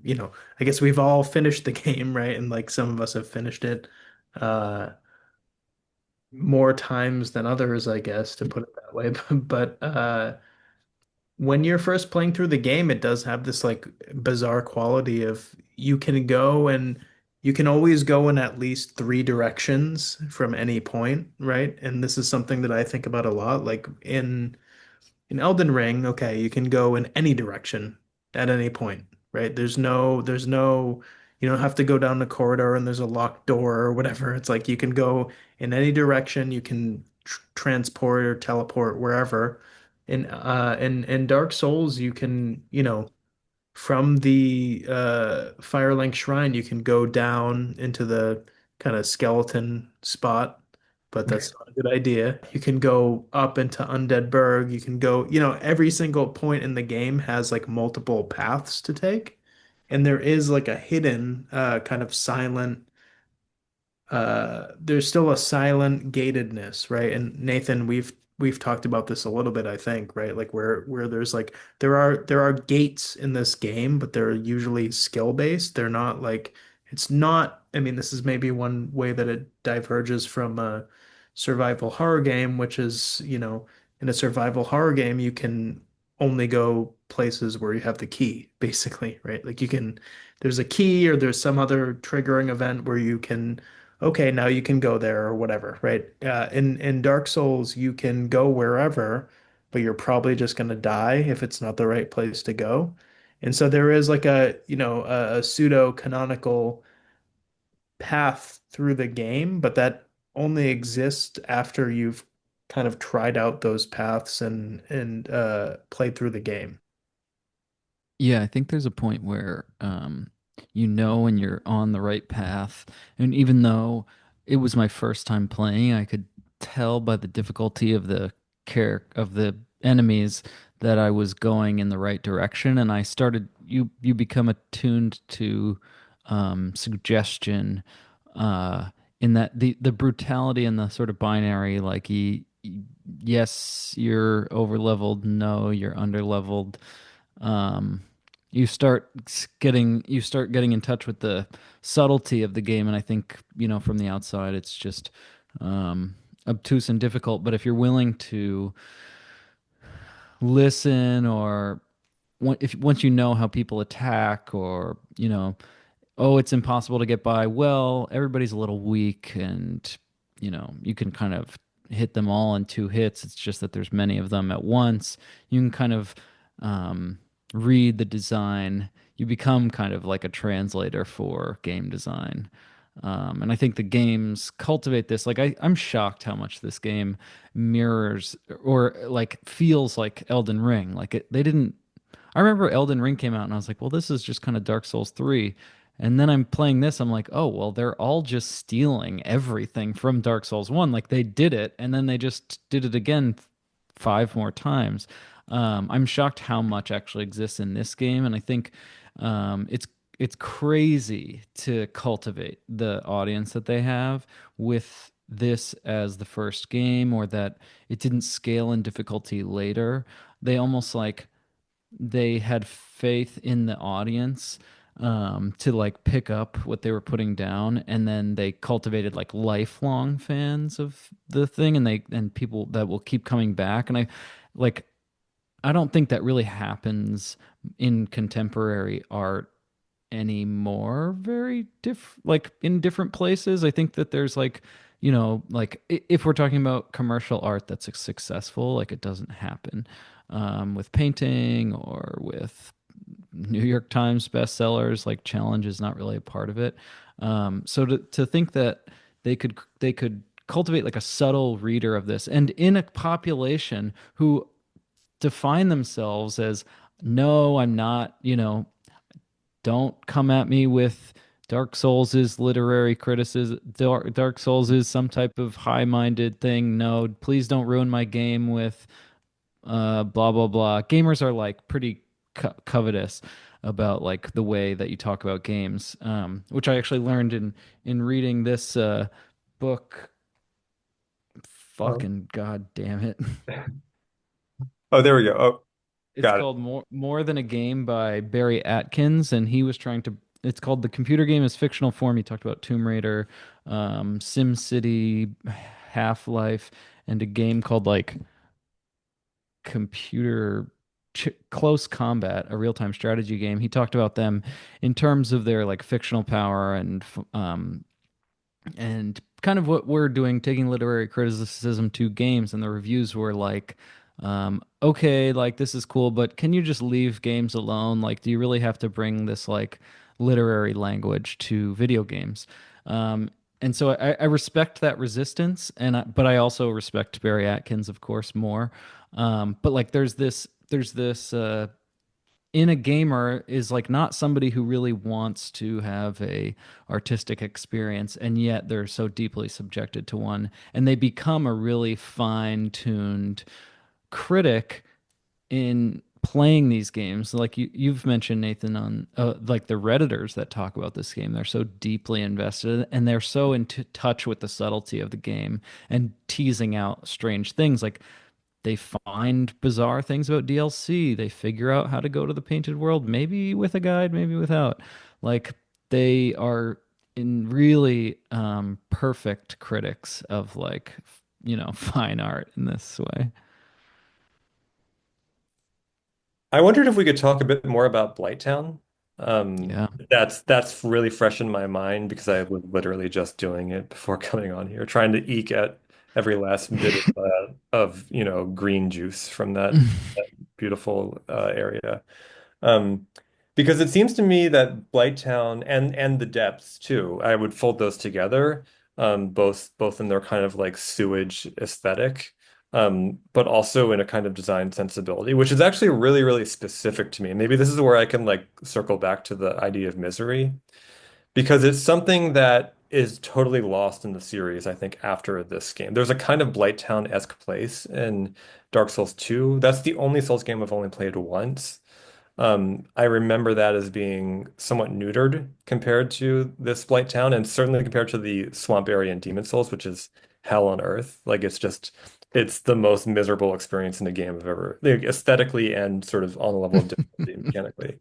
I guess we've all finished the game, right? And like some of us have finished it uh more times than others, I guess, to put it that way. But when you're first playing through the game, it does have this like bizarre quality of you can go and you can always go in at least three directions from any point, right? And this is something that I think about a lot. Like in Elden Ring, okay, you can go in any direction at any point, right? There's no, you don't have to go down the corridor and there's a locked door or whatever. It's like you can go in any direction. You can transport or teleport wherever. In Dark Souls, you can, from the Firelink Shrine, you can go down into the kind of skeleton spot, but that's not a good idea. You can go up into Undead Burg. You can go, every single point in the game has like multiple paths to take. And there is like a hidden kind of silent there's still a silent gatedness, right? And Nathan, we've talked about this a little bit, I think, right? Like where there's like there are gates in this game, but they're usually skill based. They're not like it's not, I mean, this is maybe one way that it diverges from a survival horror game, which is, in a survival horror game, you can only go places where you have the key, basically, right? Like there's a key or there's some other triggering event where you can okay, now you can go there or whatever, right? In Dark Souls, you can go wherever, but you're probably just going to die if it's not the right place to go. And so there is like a pseudo canonical path through the game, but that only exists after you've kind of tried out those paths and played through the game. Yeah, I think there's a point where you know when you're on the right path. And even though it was my first time playing, I could tell by the difficulty of the enemies that I was going in the right direction. And I started you become attuned to suggestion in that the brutality and the sort of binary, like yes, you're over leveled, no, you're under leveled. um, you start getting in touch with the subtlety of the game, and I think, from the outside it's just obtuse and difficult, but if you're willing to listen, or if once you know how people attack, or oh, it's impossible to get by. Well, everybody's a little weak, and you can kind of hit them all in two hits. It's just that there's many of them at once. You can kind of um, read the design. You become kind of like a translator for game design. And I think the games cultivate this. Like I'm shocked how much this game mirrors or like feels like Elden Ring. They didn't. I remember Elden Ring came out and I was like, well, this is just kind of Dark Souls 3. And then I'm playing this, I'm like, oh, well, they're all just stealing everything from Dark Souls 1. Like they did it and then they just did it again five more times. I'm shocked how much actually exists in this game, and I think it's crazy to cultivate the audience that they have with this as the first game, or that it didn't scale in difficulty later. They almost like they had faith in the audience, to like pick up what they were putting down, and then they cultivated like lifelong fans of the thing, and people that will keep coming back. And like I don't think that really happens in contemporary art anymore very like in different places. I think that there's like, like if we're talking about commercial art that's successful, like it doesn't happen with painting or with New York Times bestsellers. Like challenge is not really a part of it. So to think that they could cultivate like a subtle reader of this, and in a population who define themselves as, no, I'm not, don't come at me with Dark Souls is literary criticism. Dark Souls is some type of high-minded thing. No, please don't ruin my game with blah blah blah. Gamers are like pretty covetous about like the way that you talk about games, which I actually learned in reading this book. Oh, Fucking god damn it. oh, there we go. Oh, It's got it. called More Than a Game by Barry Atkins, and he was trying to. It's called The Computer Game as Fictional Form. He talked about Tomb Raider, Sim City, Half-Life, and a game called like Computer Close Combat, a real-time strategy game. He talked about them in terms of their like fictional power and kind of what we're doing, taking literary criticism to games. And the reviews were like, okay, like this is cool, but can you just leave games alone? Like, do you really have to bring this like literary language to video games? And so I respect that resistance, but I also respect Barry Atkins, of course, more. But like, there's this in a gamer is like not somebody who really wants to have a artistic experience, and yet they're so deeply subjected to one, and they become a really fine-tuned critic in playing these games. Like you've mentioned, Nathan, on like the Redditors that talk about this game. They're so deeply invested, and they're so in touch with the subtlety of the game and teasing out strange things. Like they find bizarre things about DLC. They figure out how to go to the painted world, maybe with a guide, maybe without. Like they are in really perfect critics of like, fine art in this way. I wondered if we could talk a bit more about Blighttown. Yeah. That's really fresh in my mind because I was literally just doing it before coming on here, trying to eke at every last bit of green juice from that beautiful area. Um, because it seems to me that Blighttown and the depths too, I would fold those together, both in their kind of like sewage aesthetic, but also in a kind of design sensibility, which is actually really, really specific to me. Maybe this is where I can like circle back to the idea of misery, because it's something that is totally lost in the series, I think, after this game. There's a kind of Blighttown-esque place in Dark Souls 2. That's the only Souls game I've only played once. I remember that as being somewhat neutered compared to this Blight Town, and certainly compared to the Swamp area in Demon Souls, which is hell on earth. Like it's the most miserable experience in a game I've ever, like, aesthetically and sort of on a level of difficulty mechanically.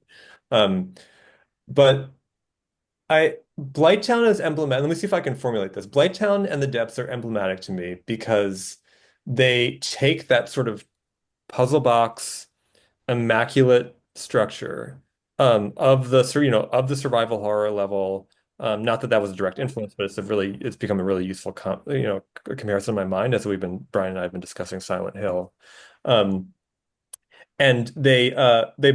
Um, but Blighttown is emblematic. Let me see if I can formulate this. Blighttown and the Depths are emblematic to me because they take that sort of puzzle box immaculate structure of the of the survival horror level. Not that that was a direct influence, but it's become a really useful comparison in my mind as Brian and I have been discussing Silent Hill. Um, and they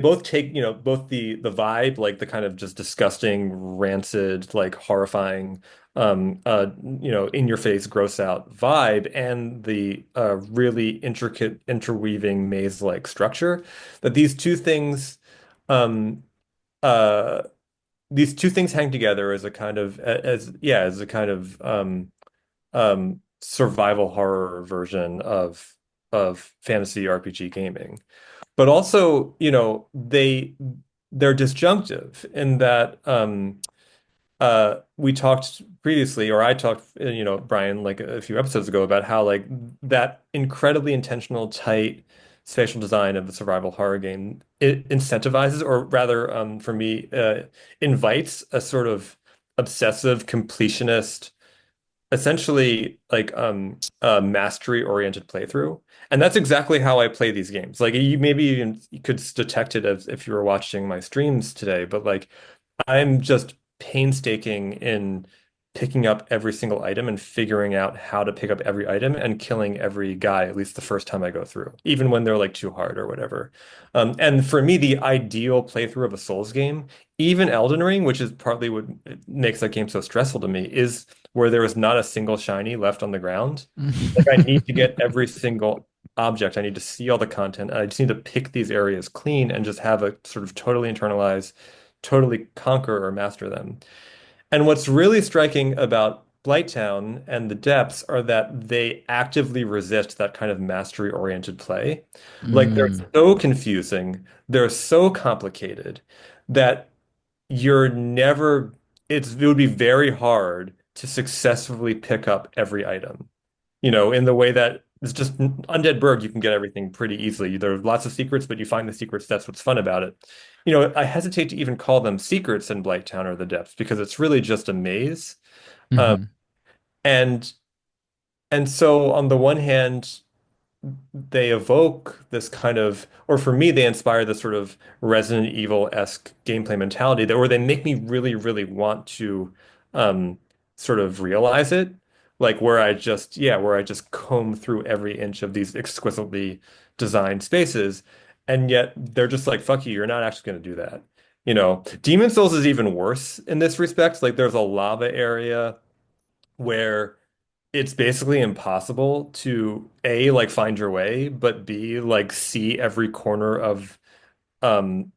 both take, both the vibe, like the kind of just disgusting, rancid, like horrifying, in your face, gross out vibe, and the really intricate interweaving maze-like structure. That um uh these two things hang together as a kind of as a kind of survival horror version of fantasy RPG gaming. But also, they're disjunctive in that we talked previously, or I talked, Brian, like a few episodes ago, about how like that incredibly intentional, tight spatial design of the survival horror game, it incentivizes, or rather, for me, invites a sort of obsessive completionist, essentially like a mastery oriented playthrough. And that's exactly how I play these games. Like you maybe even you could detect it as if you were watching my streams today, but like I'm just painstaking in picking up every single item and figuring out how to pick up every item and killing every guy at least the first time I go through, even when they're like too hard or whatever. And for me, the ideal playthrough of a Souls game, even Elden Ring, which is partly what makes that game so stressful to me, is where there is not a single shiny left on the ground. Like I need to get every single object. I need to see all the content. And I just need to pick these areas clean and just have a sort of totally internalize, totally conquer or master them. And what's really striking about Blighttown and the depths are that they actively resist that kind of mastery-oriented play. Like they're Mm. so confusing, they're so complicated that you're never, it would be very hard to successfully pick up every item. In the way that it's just Undead Burg, you can get everything pretty easily. There are lots of secrets, but you find the secrets. That's what's fun about it. I hesitate to even call them secrets in Blighttown or the Depths because it's really just a maze. Um, Hmm. and and so on the one hand, they evoke this kind of, or for me, they inspire this sort of Resident Evil-esque gameplay mentality that where they make me really, really want to um, sort of realize it. Like where I just comb through every inch of these exquisitely designed spaces. And yet they're just like, fuck you, you're not actually going to do that. Demon Souls is even worse in this respect. Like there's a lava area where it's basically impossible to A, like find your way, but B, like see every corner of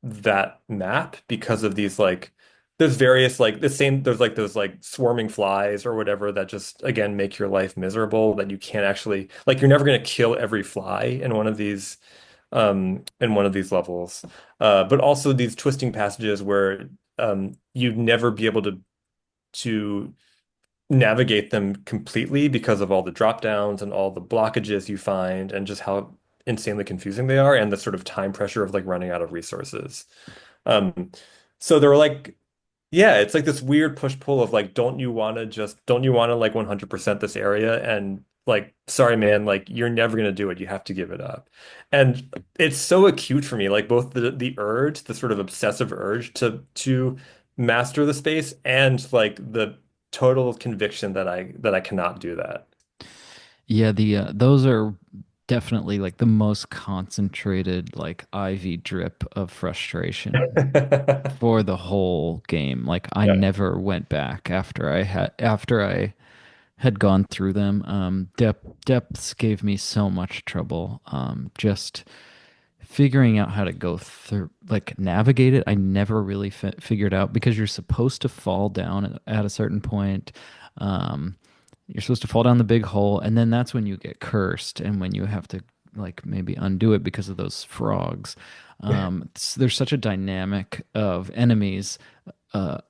that map because of these like there's various like the same there's like those like swarming flies or whatever that just again make your life miserable that you can't actually like you're never going to kill every fly in one of these levels. But also these twisting passages where you'd never be able to navigate them completely because of all the drop downs and all the blockages you find and just how insanely confusing they are and the sort of time pressure of like running out of resources. Um, so they're like, yeah, it's like this weird push-pull of like, don't you want to like 100% this area? And like, sorry, man, like you're never gonna do it. You have to give it up. And it's so acute for me, like both the urge, the sort of obsessive urge to master the space and like the total conviction that I cannot do that. Yeah, the those are definitely like the most concentrated like IV drip of frustration for the whole game. Like I Yeah, never went back after I had gone through them. Depths gave me so much trouble. Just figuring out how to go through, like navigate it. I never really figured out because you're supposed to fall down at a certain point. Um, you're supposed to fall down the big hole, and then that's when you get cursed, and when you have to like maybe undo it because of those frogs. There's such a dynamic of enemies,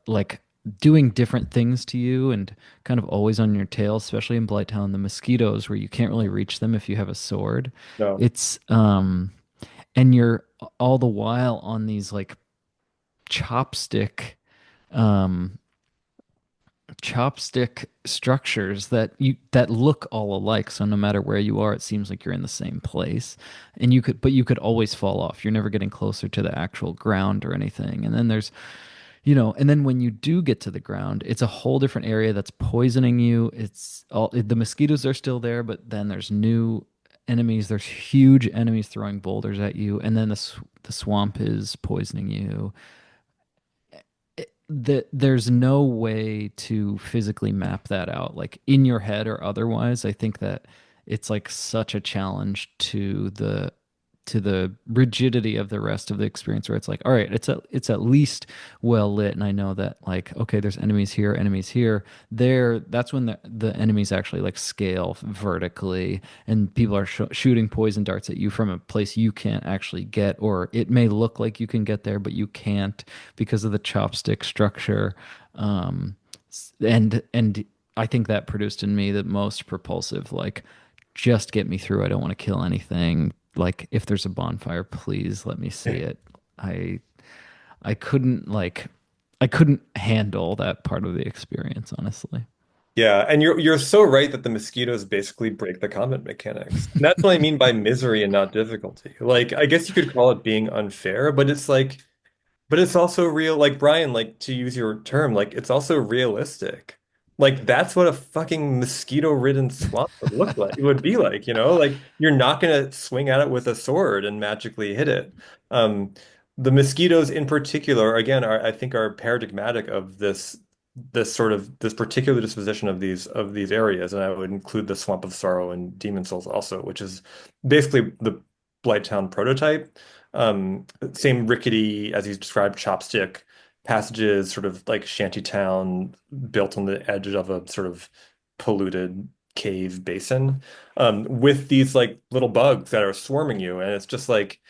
like doing different things to you and kind of always on your tail, especially in Blighttown, the mosquitoes where you can't really reach them if you have a sword. no. It's and you're all the while on these like chopstick um chopstick structures that look all alike, so no matter where you are it seems like you're in the same place, and you could always fall off. You're never getting closer to the actual ground or anything. And then and then when you do get to the ground, it's a whole different area that's poisoning you. The mosquitoes are still there, but then there's new enemies. There's huge enemies throwing boulders at you, and then the swamp is poisoning you. There's no way to physically map that out, like in your head or otherwise. I think that it's like such a challenge to the rigidity of the rest of the experience, where it's like, all right, it's at least well lit, and I know that like, okay, there's enemies here, there. That's when the enemies actually like scale vertically, and people are shooting poison darts at you from a place you can't actually get, or it may look like you can get there, but you can't because of the chopstick structure. Um, and I think that produced in me the most propulsive, like, just get me through. I don't want to kill anything. like if there's a bonfire, please let me see it. I I couldn't like I couldn't handle that part of the experience, honestly. Yeah, and you're so right that the mosquitoes basically break the combat mechanics. And that's what I mean by misery and not difficulty. Like, I guess you could call it being unfair, but it's like, but it's also real, like Brian, like to use your term, like it's also realistic. Like that's what a fucking mosquito-ridden swamp would look like. It would be like, like you're not gonna swing at it with a sword and magically hit it. Um, the mosquitoes in particular, again, are I think are paradigmatic of this particular disposition of these areas, and I would include the Swamp of Sorrow and Demon Souls also, which is basically the Blighttown prototype. Same rickety, as you described, chopstick passages, sort of like shantytown built on the edge of a sort of polluted cave basin, with these like little bugs that are swarming you. And it's just like,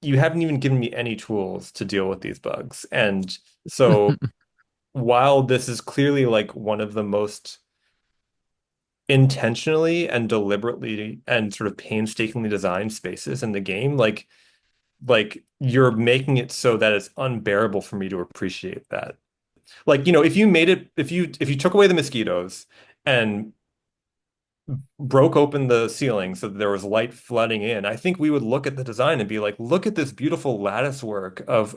you haven't even given me any tools to deal with these bugs. And so while this is clearly like one of the most intentionally and deliberately and sort of painstakingly designed spaces in the game, like you're making it so that it's unbearable for me to appreciate that. Like, if you made it, if you took away the mosquitoes and broke open the ceiling so that there was light flooding in, I think we would look at the design and be like, look at this beautiful lattice work of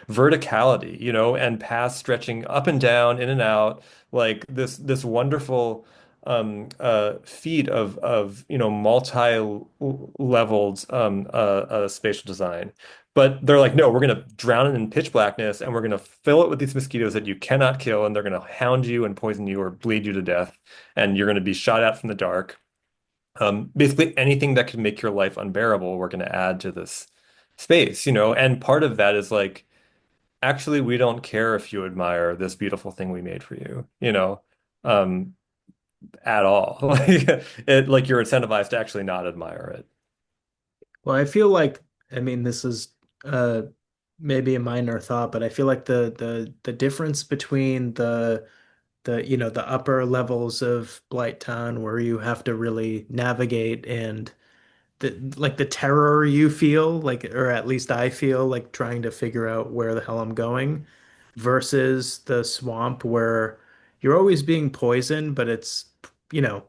verticality, and paths stretching up and down, in and out, like this wonderful feat of multi-leveled spatial design. But they're like, no, we're going to drown it in pitch blackness and we're going to fill it with these mosquitoes that you cannot kill, and they're going to hound you and poison you or bleed you to death, and you're going to be shot at from the dark. Basically, anything that can make your life unbearable, we're going to add to this space, And part of that is like, actually, we don't care if you admire this beautiful thing we made for you, um, at all. Like you're incentivized to actually not admire it. Well, I feel like, I mean, this is uh maybe a minor thought, but I feel like the difference between the upper levels of Blight Town where you have to really navigate, and the terror you feel like, or at least I feel like trying to figure out where the hell I'm going, versus the swamp where you're always being poisoned, but you know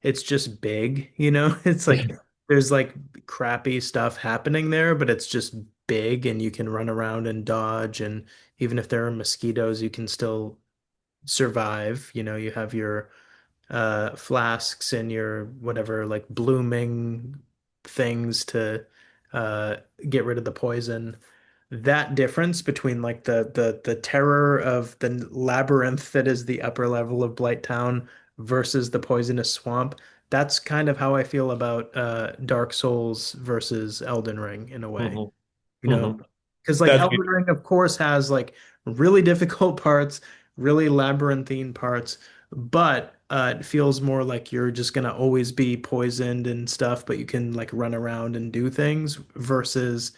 it's just big, it's like there's like crappy stuff happening there, but it's just big and you can run around and dodge, and even if there are mosquitoes you can still survive. You have your flasks and your whatever, like blooming things to uh get rid of the poison. That difference between like the terror of the labyrinth that is the upper level of Blight Town versus the poisonous swamp, that's kind of how I feel about Dark Souls versus Elden Ring in a way. Mhm. You know, Mhm. because like That's Elden Ring, of course, has like really difficult parts, really labyrinthine parts, but it feels more like you're just gonna always be poisoned and stuff, but you can like run around and do things. Versus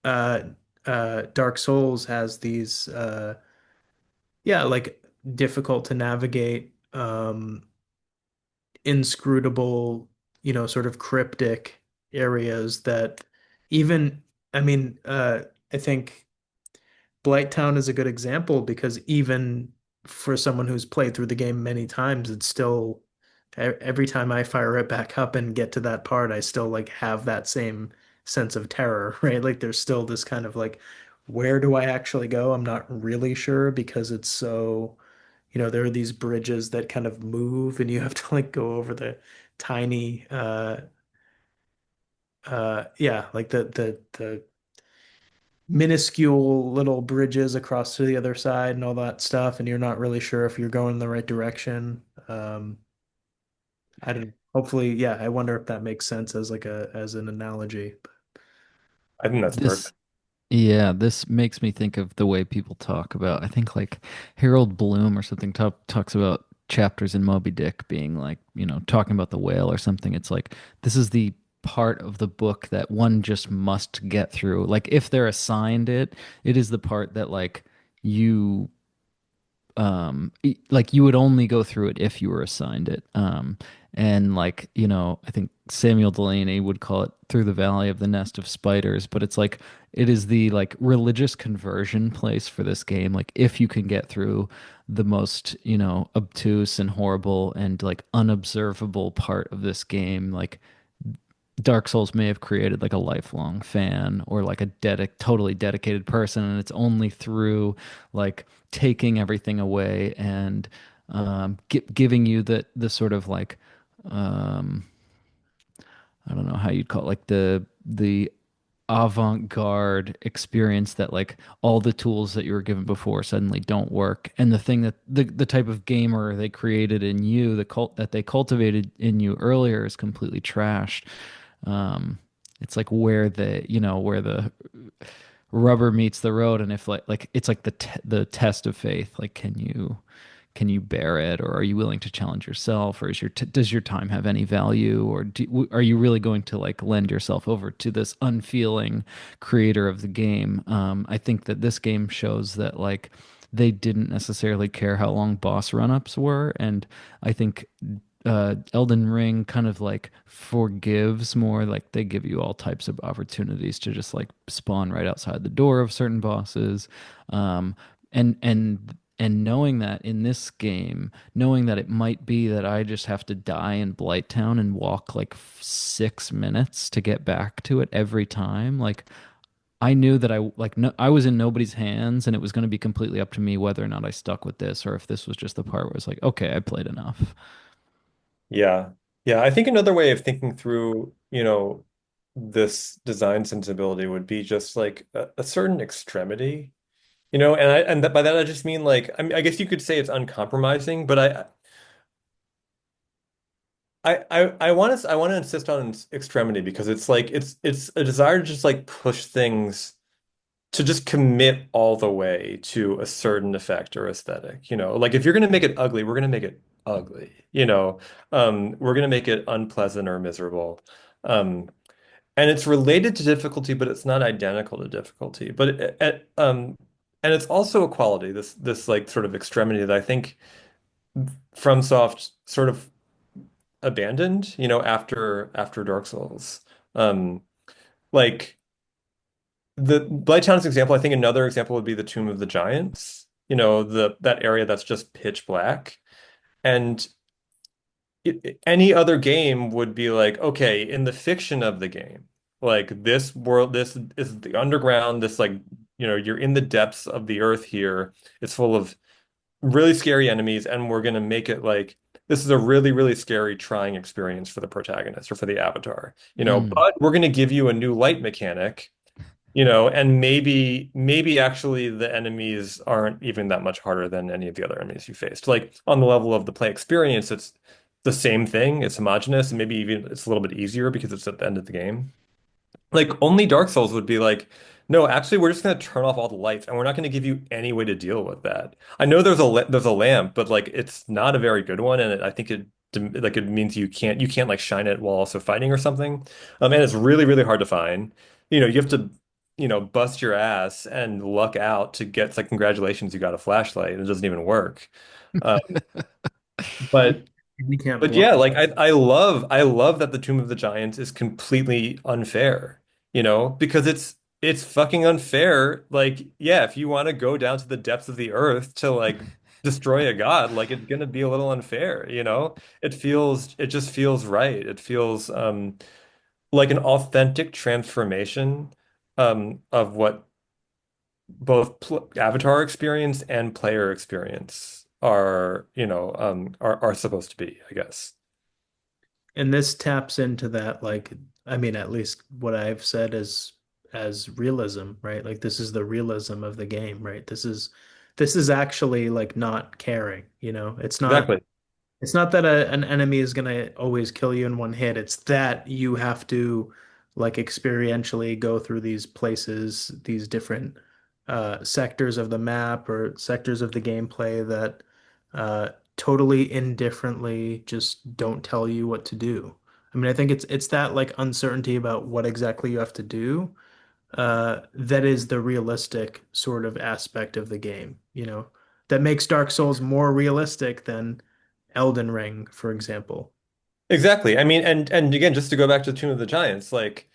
uh, Dark Souls has these, yeah, like difficult to navigate, inscrutable, sort of cryptic areas that even, I mean, I think. Blighttown is a good example because even for someone who's played through the game many times, it's still every time I fire it back up and get to that part, I still like have that same sense of terror, right? Like there's still this kind of like, where do I actually go? I'm not really sure because it's so, there are these bridges that kind of move and you have to like go over the tiny yeah, like the minuscule little bridges across to the other side and all that stuff, and you're not really sure if you're going in the right direction. I don't know. Hopefully, yeah, I wonder if that makes sense as like a as an analogy. I think that's This perfect. Yeah, this makes me think of the way people talk about, I think like Harold Bloom or something talks about chapters in Moby Dick being like, talking about the whale or something. It's like this is the part of the book that one just must get through. Like if they're assigned it, it is the part that like you like you would only go through it if you were assigned it. And like, I think Samuel Delaney would call it through the valley of the nest of spiders, but it's like it is the like religious conversion place for this game. Like if you can get through the most, obtuse and horrible and like unobservable part of this game, like Dark Souls may have created like a lifelong fan or like a totally dedicated person, and it's only through like taking everything away and giving you the sort of like um, I don't know how you'd call it, like the avant-garde experience that like all the tools that you were given before suddenly don't work, and the thing that the type of gamer they created in you, the cult that they cultivated in you earlier is completely trashed. um, it's like where the rubber meets the road, and if like it's like the test of faith. Like, can you bear it, or are you willing to challenge yourself, or does your time have any value, or are you really going to like lend yourself over to this unfeeling creator of the game? I think that this game shows that like they didn't necessarily care how long boss run-ups were, and I think Elden Ring kind of like forgives more. Like they give you all types of opportunities to just like spawn right outside the door of certain bosses. Um, and knowing that in this game, knowing that it might be that I just have to die in Blighttown and walk like 6 minutes to get back to it every time, like I knew that I like no, I was in nobody's hands, and it was going to be completely up to me whether or not I stuck with this, or if this was just the part where it's like, okay, I played enough. Yeah. Yeah. I think another way of thinking through, this design sensibility would be just like a certain extremity, by that I just mean like, I mean, I guess you could say it's uncompromising, but I want to insist on extremity because it's like it's a desire to just like push things to just commit all the way to a certain effect or aesthetic. Like if you're gonna make it ugly, we're gonna make it ugly. We're gonna make it unpleasant or miserable. Um, and it's related to difficulty, but it's not identical to difficulty. And it's also a quality, this like sort of extremity that I think FromSoft sort of abandoned, after Dark Souls. Um, like the Blighttown's example, I think another example would be the Tomb of the Giants, that area that's just pitch black. And any other game would be like, okay, in the fiction of the game, like this world, this is the underground, this like, you're in the depths of the earth here. It's full of really scary enemies, and we're gonna make it like this is a really, really scary, trying experience for the protagonist or for the avatar, Mm. but we're gonna give you a new light mechanic, and maybe actually the enemies aren't even that much harder than any of the other enemies you faced. Like on the level of the play experience, it's the same thing, it's homogenous, and maybe even it's a little bit easier because it's at the end of the game. Like only Dark Souls would be like, no, actually, we're just going to turn off all the lights, and we're not going to give you any way to deal with that. I know there's a lamp, but like it's not a very good one, and I think it means you can't like shine it while also fighting or something. And it's really really hard to find. You have to bust your ass and luck out to get like congratulations, you got a flashlight, and it doesn't even work. Um, You, but you can't but block. yeah, like I love that the Tomb of the Giants is completely unfair, because it's fucking unfair. Like, yeah, if you want to go down to the depths of the earth to like destroy a god, like it's gonna be a little unfair. It just feels right. It feels like an authentic transformation of what both pl avatar experience and player experience are supposed to be, I guess. And this taps into that, like, I mean, at least what I've said is as realism, right? Like this is the realism of the game, right? This is actually like not caring, you know? Exactly. It's not that an enemy is gonna always kill you in one hit. It's that you have to like experientially go through these places, these different sectors of the map or sectors of the gameplay that totally indifferently just don't tell you what to do. I mean, I think it's that like uncertainty about what exactly you have to do that is the realistic sort of aspect of the game, you know? that makes Dark Souls more realistic than Elden Ring, for example. Exactly. I mean, and again, just to go back to Tomb of the Giants, like,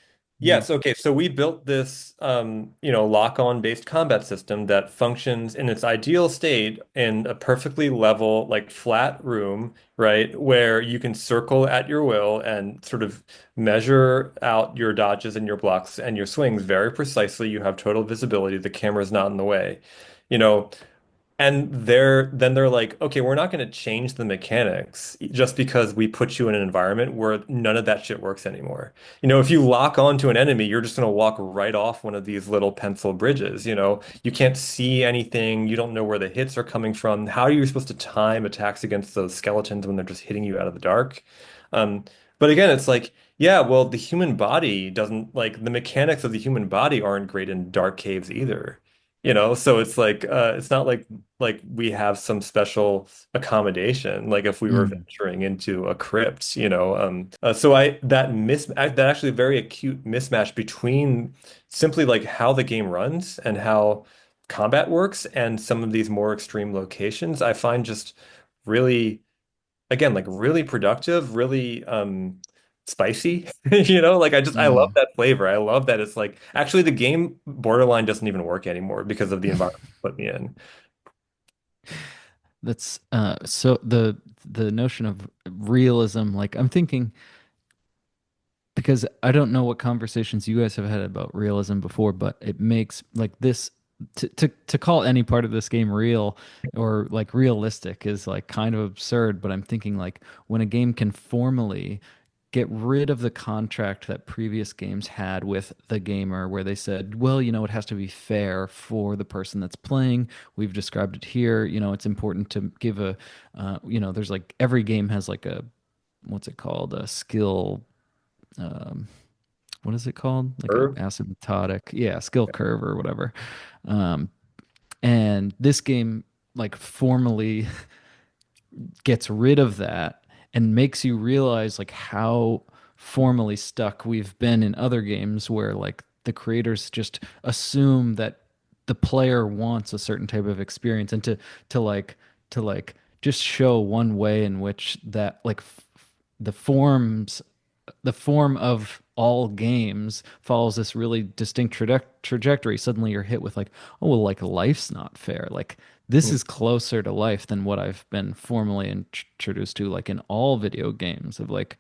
Mm. yes, okay, so we built this lock-on based combat system that functions in its ideal state in a perfectly level, like flat room, right? Where you can circle at your will and sort of measure out your dodges and your blocks and your swings very precisely. You have total visibility. The camera's not in the way. You know, and they're like, okay, we're not going to change the mechanics just because we put you in an environment where none of that shit works anymore. If you lock onto an enemy, you're just going to walk right off one of these little pencil bridges. You can't see anything. You don't know where the hits are coming from. How are you supposed to time attacks against those skeletons when they're just hitting you out of the dark? Um, but again, it's like, yeah, well, the human body doesn't like the mechanics of the human body aren't great in dark caves either. So it's like it's not like we have some special accommodation, like if we were Mm. venturing into a crypt, so I that actually very acute mismatch between simply like how the game runs and how combat works and some of these more extreme locations, I find just really, again, like really productive, really spicy. Like I love Mm. that flavor. I love that it's like actually the game borderline doesn't even work anymore because of the environment it put me in. That's so the notion of realism, like I'm thinking because I don't know what conversations you guys have had about realism before, but it makes like this to call any part of this game real or like realistic is like kind of absurd, but I'm thinking like when a game can formally get rid of the contract that previous games had with the gamer where they said, well, it has to be fair for the person that's playing. We've described it here. It's important to give there's like every game has like a, what's it called? A skill, um, what is it called? Like a Curve. asymptotic, yeah, skill curve or whatever. Um, and this game like formally gets rid of that and makes you realize like how formally stuck we've been in other games where like the creators just assume that the player wants a certain type of experience and to like to like just show one way in which that like the forms the form of all games follows this really distinct trajectory. Suddenly you're hit with like, oh, well, like life's not fair. Like this is closer to life than what I've been formally introduced to, like in all video games of like,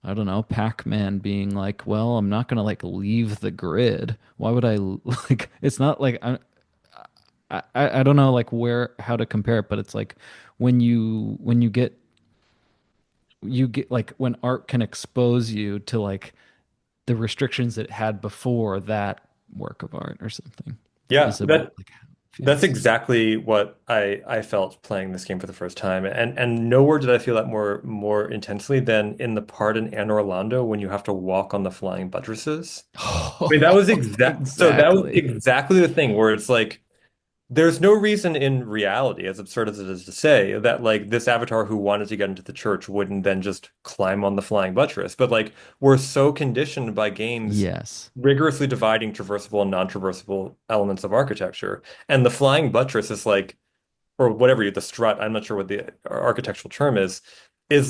I don't know, Pac-Man being like, well, I'm not gonna like leave the grid. Why would I like? It's not like I don't know like where how to compare it, but it's like when you get like when art can expose you to like the restrictions it had before that work of art or something Yeah, is a bit like how it that's feels. exactly what I felt playing this game for the first time. And nowhere did I feel that more intensely than in the part in Anne Orlando when you have to walk on the flying buttresses. I mean, that was Exactly. exactly the thing where it's like there's no reason in reality, as absurd as it is to say, that like this avatar who wanted to get into the church wouldn't then just climb on the flying buttress. But like we're so conditioned by games Yes. rigorously dividing traversable and non-traversable elements of architecture. And the flying buttress is like, or whatever the strut, I'm not sure what the architectural term is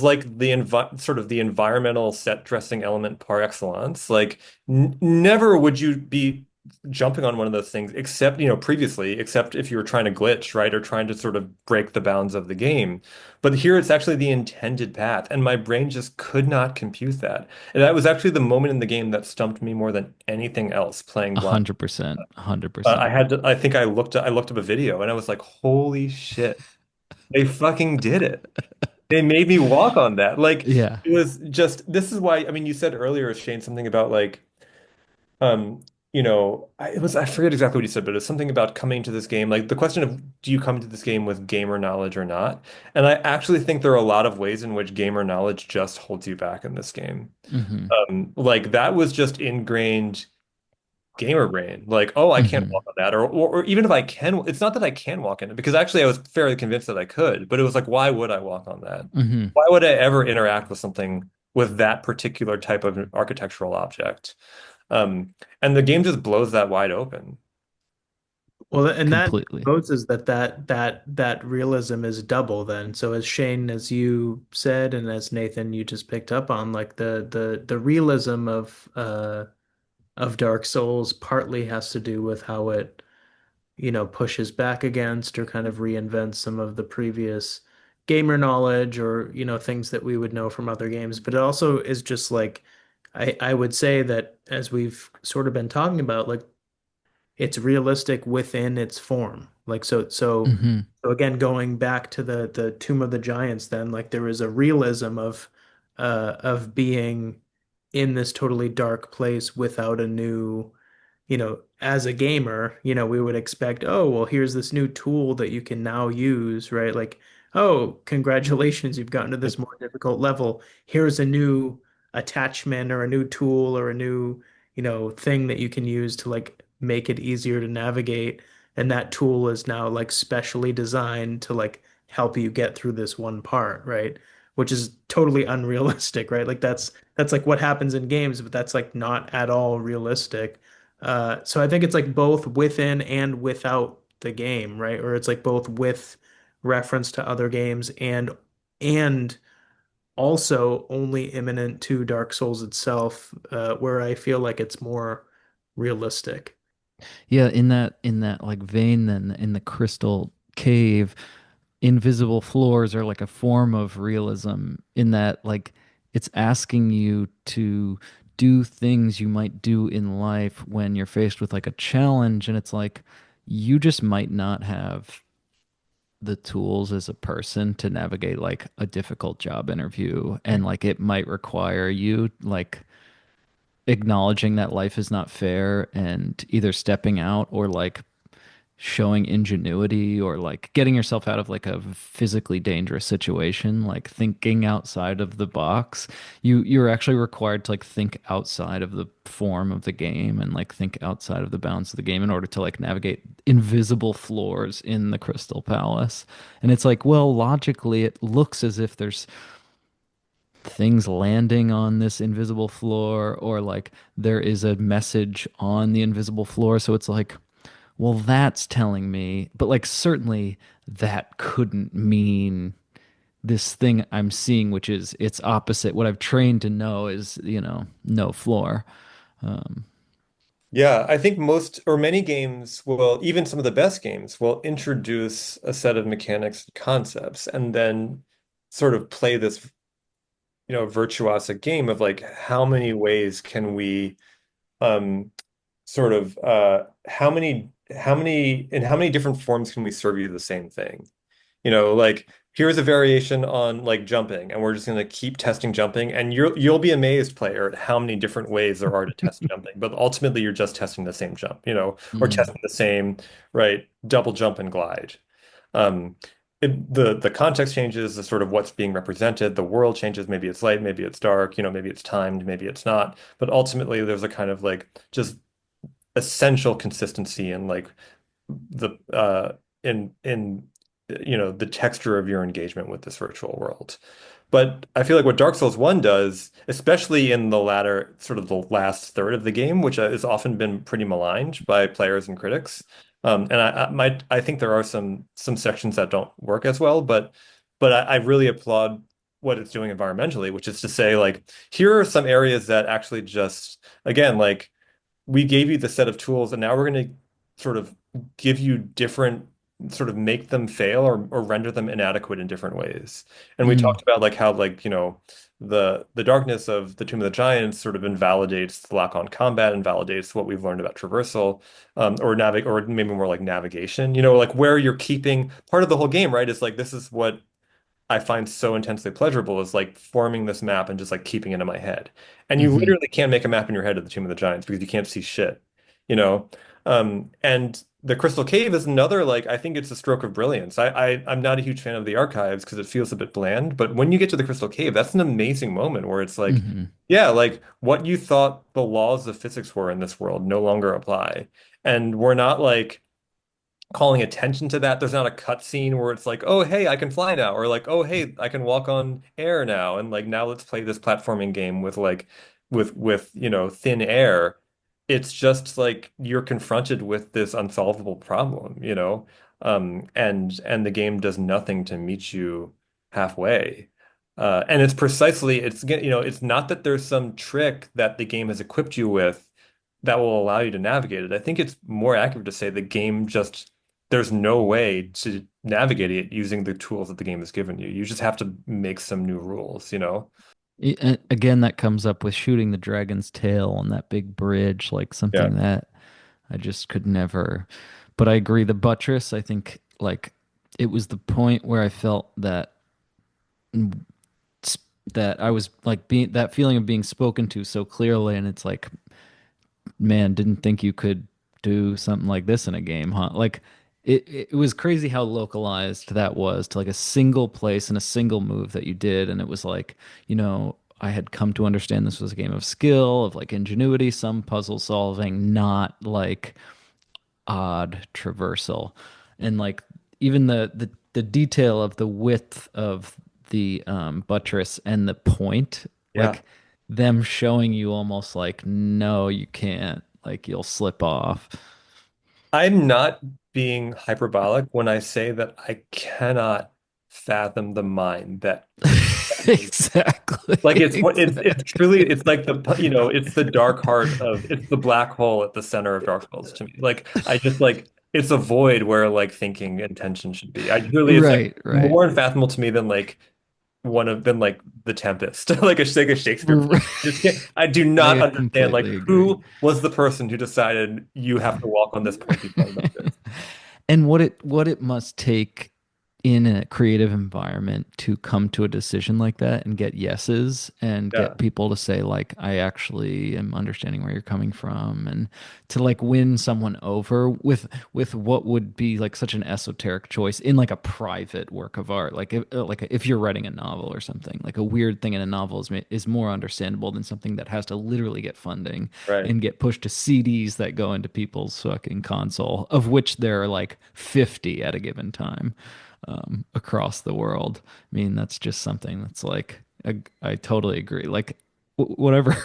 like the sort of the environmental set dressing element par excellence. Like never would you be jumping on one of those things except, previously, except if you were trying to glitch, right? Or trying to sort of break the bounds of the game. But here it's actually the intended path, and my brain just could not compute that. And that was actually the moment in the game that stumped me more than anything else playing blind. 100%. 100%. I think I looked up a video and I was like, holy shit, they fucking did it. They made me walk on that. Like Yeah. it was just this is why I mean you said earlier, Shane, something about like um I forget exactly what you said, but it's something about coming to this game. Like the question of do you come to this game with gamer knowledge or not? And I actually think there are a lot of ways in which gamer knowledge just holds you back in this game. Hmm. Like that was just ingrained gamer brain. Like, oh, I can't Hmm. walk on that, or even if I can, it's not that I can walk in it because actually I was fairly convinced that I could, but it was like, why would I walk on that? Hmm. Why would I ever interact with something with that particular type of architectural object? Um, and the game just blows that wide open. Well, and that completely. supposes that realism is double then. So as Shane, as you said, and as Nathan, you just picked up on, like the realism of Dark Souls partly has to do with how it, pushes back against or kind of reinvents some of the previous gamer knowledge or, things that we would know from other games. But it also is just like I would say that as we've sort of been talking about, like it's realistic within its form. Like Hmm. so again, going back to the Tomb of the Giants, then like there is a realism of being in this totally dark place without a new, as a gamer, we would expect, oh, well, here's this new tool that you can now use, right? Like, oh, congratulations, you've gotten to this more difficult level. Here's a new attachment or a new tool or a new, thing that you can use to like make it easier to navigate. And that tool is now like specially designed to like help you get through this one part, right? Which is totally unrealistic, right? Like that's like what happens in games, but that's like not at all realistic. So I think it's like both within and without the game, right? Or it's like both with reference to other games and also only imminent to Dark Souls itself, where I feel like it's more realistic. Yeah, in that like vein, then in the crystal cave, invisible floors are like a form of realism in that like it's asking you to do things you might do in life when you're faced with like a challenge, and it's like you just might not have the tools as a person to navigate like a difficult job interview, and like it might require you like acknowledging that life is not fair and either stepping out or like showing ingenuity or like getting yourself out of like a physically dangerous situation, like thinking outside of the box. You're actually required to like think outside of the form of the game and like think outside of the bounds of the game in order to like navigate invisible floors in the Crystal Palace. And it's like, well, logically it looks as if there's things landing on this invisible floor or like there is a message on the invisible floor. So it's like, well, that's telling me, but like certainly that couldn't mean this thing I'm seeing, which is its opposite. What I've trained to know is, no floor. Um, Yeah, I think most or many games will, even some of the best games, will introduce a set of mechanics and concepts and then sort of play this, virtuosic game of like how many ways can we um sort of how many different forms can we serve you the same thing? Like here's a variation on like jumping, and we're just going to keep testing jumping, and you'll be amazed, player, at how many different ways there are to test jumping. But ultimately, you're just testing the same jump, or mm, testing the same, right, double jump and glide. Um, the context changes, the sort of what's being represented, the world changes. Maybe it's light, maybe it's dark, maybe it's timed, maybe it's not. But ultimately, there's a kind of like just essential consistency in like the in the texture of your engagement with this virtual world. But I feel like what Dark Souls 1 does, especially in the latter sort of the last third of the game, which has often been pretty maligned by players and critics. And I think there are some sections that don't work as well, but I really applaud what it's doing environmentally, which is to say like here are some areas that actually just again like we gave you the set of tools and now we're going to sort of give you different sort of make them fail or render them inadequate in different ways. And we mm, talked about like how like, the darkness of the Tomb of the Giants sort of invalidates the lock on combat, invalidates what we've learned about traversal, or maybe more like navigation, like where you're keeping part of the whole game, right? Is like this is what I find so intensely pleasurable is like forming this map and just like keeping it in my head. And you hmm literally can't make a map in your head of the Tomb of the Giants because you can't see shit, you know? And the Crystal Cave is another like I think it's a stroke of brilliance. I'm not a huge fan of the archives because it feels a bit bland, but when you get to the Crystal Cave, that's an amazing moment where it's like, hmm yeah, like what you thought the laws of physics were in this world no longer apply. And we're not like calling attention to that. There's not a cutscene where it's like, oh, hey, I can fly now, or like, oh, hey, I can walk on air now, and like now let's play this platforming game with like with thin air. it's just like you're confronted with this unsolvable problem, and the game does nothing to meet you halfway. And it's precisely it's not that there's some trick that the game has equipped you with that will allow you to navigate it. I think it's more accurate to say the game just there's no way to navigate it using the tools that the game has given you. You just have to make some new rules. Again, that comes up with shooting the dragon's tail on that big bridge, like Yeah. something that I just could never. But I agree, the buttress, I think like it was the point where I felt that I was like being that feeling of being spoken to so clearly, and it's like, man, didn't think you could do something like this in a game, huh? Like it was crazy how localized that was to like a single place and a single move that you did, and it was like, I had come to understand this was a game of skill, of like ingenuity, some puzzle solving, not like odd traversal. And like even the detail of the width of the buttress and the point, Yeah. like them showing you almost like, no, you can't, like you'll slip off. I'm not being hyperbolic when I say that I cannot fathom the mind that Exactly. like it's Exactly. truly it's like it's the dark heart of it's the black hole at the center of Dark Souls to me. Like I just like it's a void where like thinking and tension should be. I truly it's like Right, right. more unfathomable to me than like one of them like The Tempest, like a Shakespeare play. Right. I do not I understand like completely agree. who was the person who decided you have to walk on this pointy plane like this. And what it must take in a creative environment to come to a decision like that and get yeses and Yeah, get people to say like, I actually am understanding where you're coming from, and to like win someone over with what would be like such an esoteric choice in like a private work of art, like if you're writing a novel or something, like a weird thing in a novel is more understandable than something that has to literally get funding right. and get pushed to CDs that go into people's fucking console, of which there are like 50 at a given time, across the world. I mean, that's just something that's like, I totally agree. Like, whatever,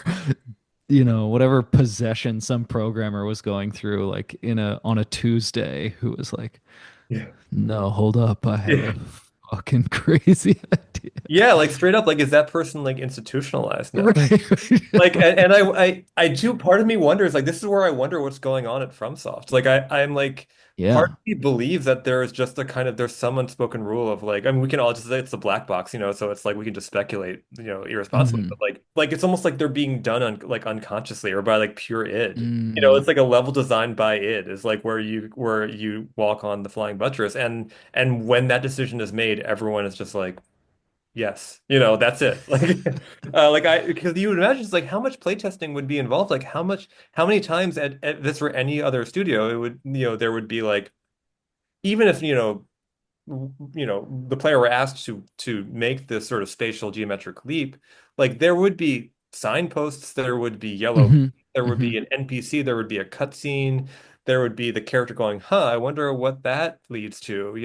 whatever possession some programmer was going through, like on a Tuesday, who was like, Yeah. no, hold up, I have Yeah. a fucking crazy idea. Yeah, like straight up, like is that person like institutionalized now? Right. Like, and I do. Part of me wonders, like, this is where I wonder what's going on at FromSoft. Like, I'm like, part Yeah. of me believes that there is just a kind of there's some unspoken rule of like, I mean, we can all just say it's a black box, so it's like we can just speculate, irresponsibly. Mhm. But like it's almost like they're being done like unconsciously or by like pure id. Mm. It's like a level designed by id is like where you walk on the flying buttress, and when that decision is made, everyone is just like. Yes, that's it. Like because you would imagine it's like how much playtesting would be involved, like how many times at this or any other studio, it would, there would be like, even if, the player were asked to make this sort of spatial geometric leap, like there would be signposts, there would be yellow, Hmm. there would Hmm. be an NPC, there would be a cutscene, there would be the character going, "Huh, I wonder what that leads to."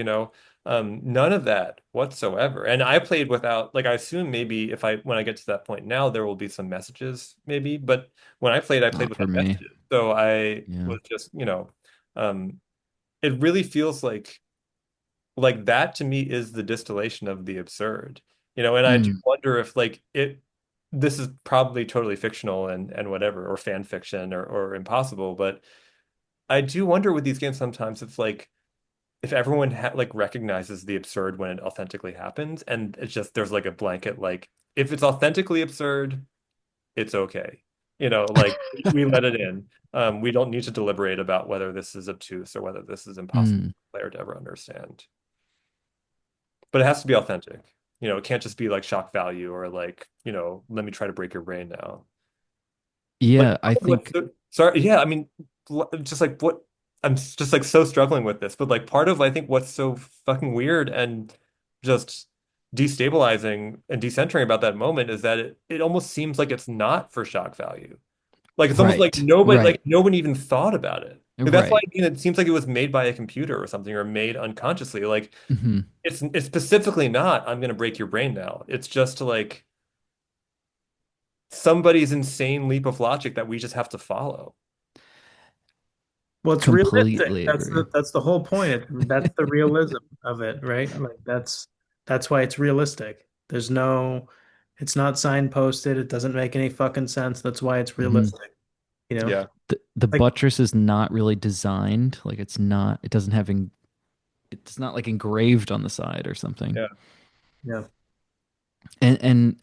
None of that whatsoever. And I played without, like, I assume maybe if I when I get to that point now, there will be some messages, maybe, but when I played Not for without me. messages. So I Yeah. was just, um, it really feels like that to me is the distillation of the absurd. And I do Mm. wonder if like this is probably totally fictional and whatever, or fan fiction or impossible, but I do wonder with these games sometimes if everyone like recognizes the absurd when it authentically happens, and it's just there's like a blanket, like if it's authentically absurd, it's okay. Like we let it in. We don't need to deliberate about whether this is obtuse or whether this is impossible Mm. for the player to ever understand. But it has to be authentic. It can't just be like shock value or like, let me try to break your brain now. Like, Yeah, I what's think. sorry, yeah, I mean, just like what I'm just like so struggling with this, but like part of I think what's so fucking weird and just destabilizing and decentering about that moment is that it almost seems like it's not for shock value. Like it's almost like Right. Right. no one even thought about it. Like, that's why Right. it seems like it was made by a computer or something, or made unconsciously. Like Hmm. it's specifically not, I'm gonna break your brain now. It's just like somebody's insane leap of logic that we just have to follow. Well, it's realistic. Completely agree. That's the whole point. That's the realism of it, right? Like that's why it's realistic. There's no, it's not signposted. It doesn't make any fucking sense. That's why it's Hmm. realistic. You know, Yeah. The like buttress is not really designed. Like it's not. It doesn't have. It's not like engraved on the side or something. Yeah. yeah, And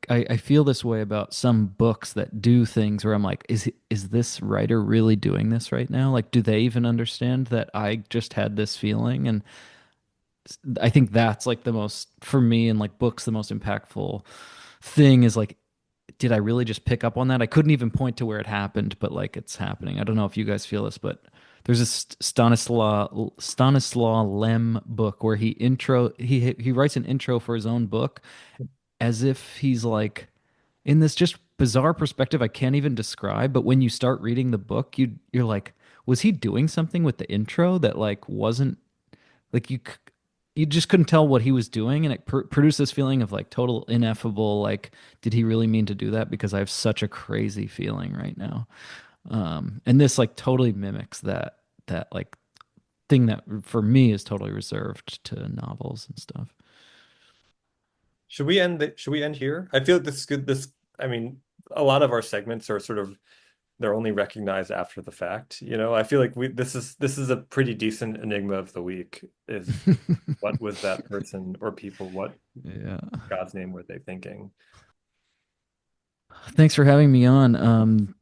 I feel this way about some books that do things where I'm like, is this writer really doing this right now? Like, do they even understand that I just had this feeling? And I think that's like the most for me in like books, the most impactful thing is like, did I really just pick up on that? I couldn't even point to where it happened, but like it's happening. I don't know if you guys feel this, but there's this Stanislaw Lem book where he writes an intro for his own book as if he's like in this just bizarre perspective I can't even describe. But when you start reading the book, you're like, was he doing something with the intro that like wasn't like you just couldn't tell what he was doing, and it produced this feeling of like total ineffable. Like, did he really mean to do that? Because I have such a crazy feeling right now. And this like totally mimics that like thing that for me is totally reserved to novels and stuff. Should we end here? I feel this good this I mean, a lot of our segments are sort of they're only recognized after the fact. You know, I feel like we this is a pretty decent enigma of the week is what was that person or people, what Yeah. God's name were they thinking? Thanks for having me on.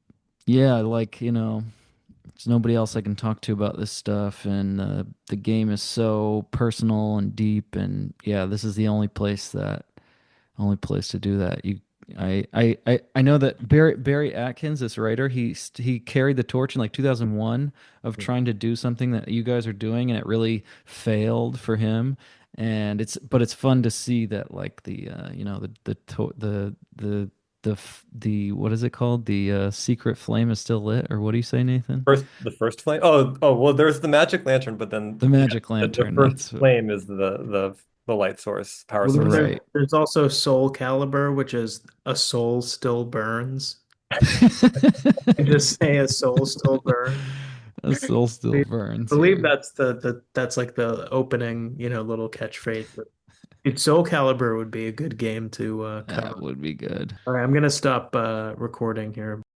Yeah, like, there's nobody else I can talk to about this stuff, and the game is so personal and deep, and yeah, this is the only place to do that. I know that Barry Atkins, this writer, he carried the torch in like 2001 of trying to do something that you guys are doing, and it really failed for him. And it's fun to see that like the what is it called? The secret flame is still lit, or what do you say, Nathan? The first flame. Oh, well, there's the magic lantern, but then The yeah, magic the lantern. first That's flame is the light source, power well, then source. right. there's also Soul Calibur, which is a soul still burns. And just say a soul still burns. A soul still I burns. believe Yeah. that's that's like the opening, little catchphrase. But dude, Soul Calibur would be a good game to That cover. would be good. All right, I'm gonna stop recording here.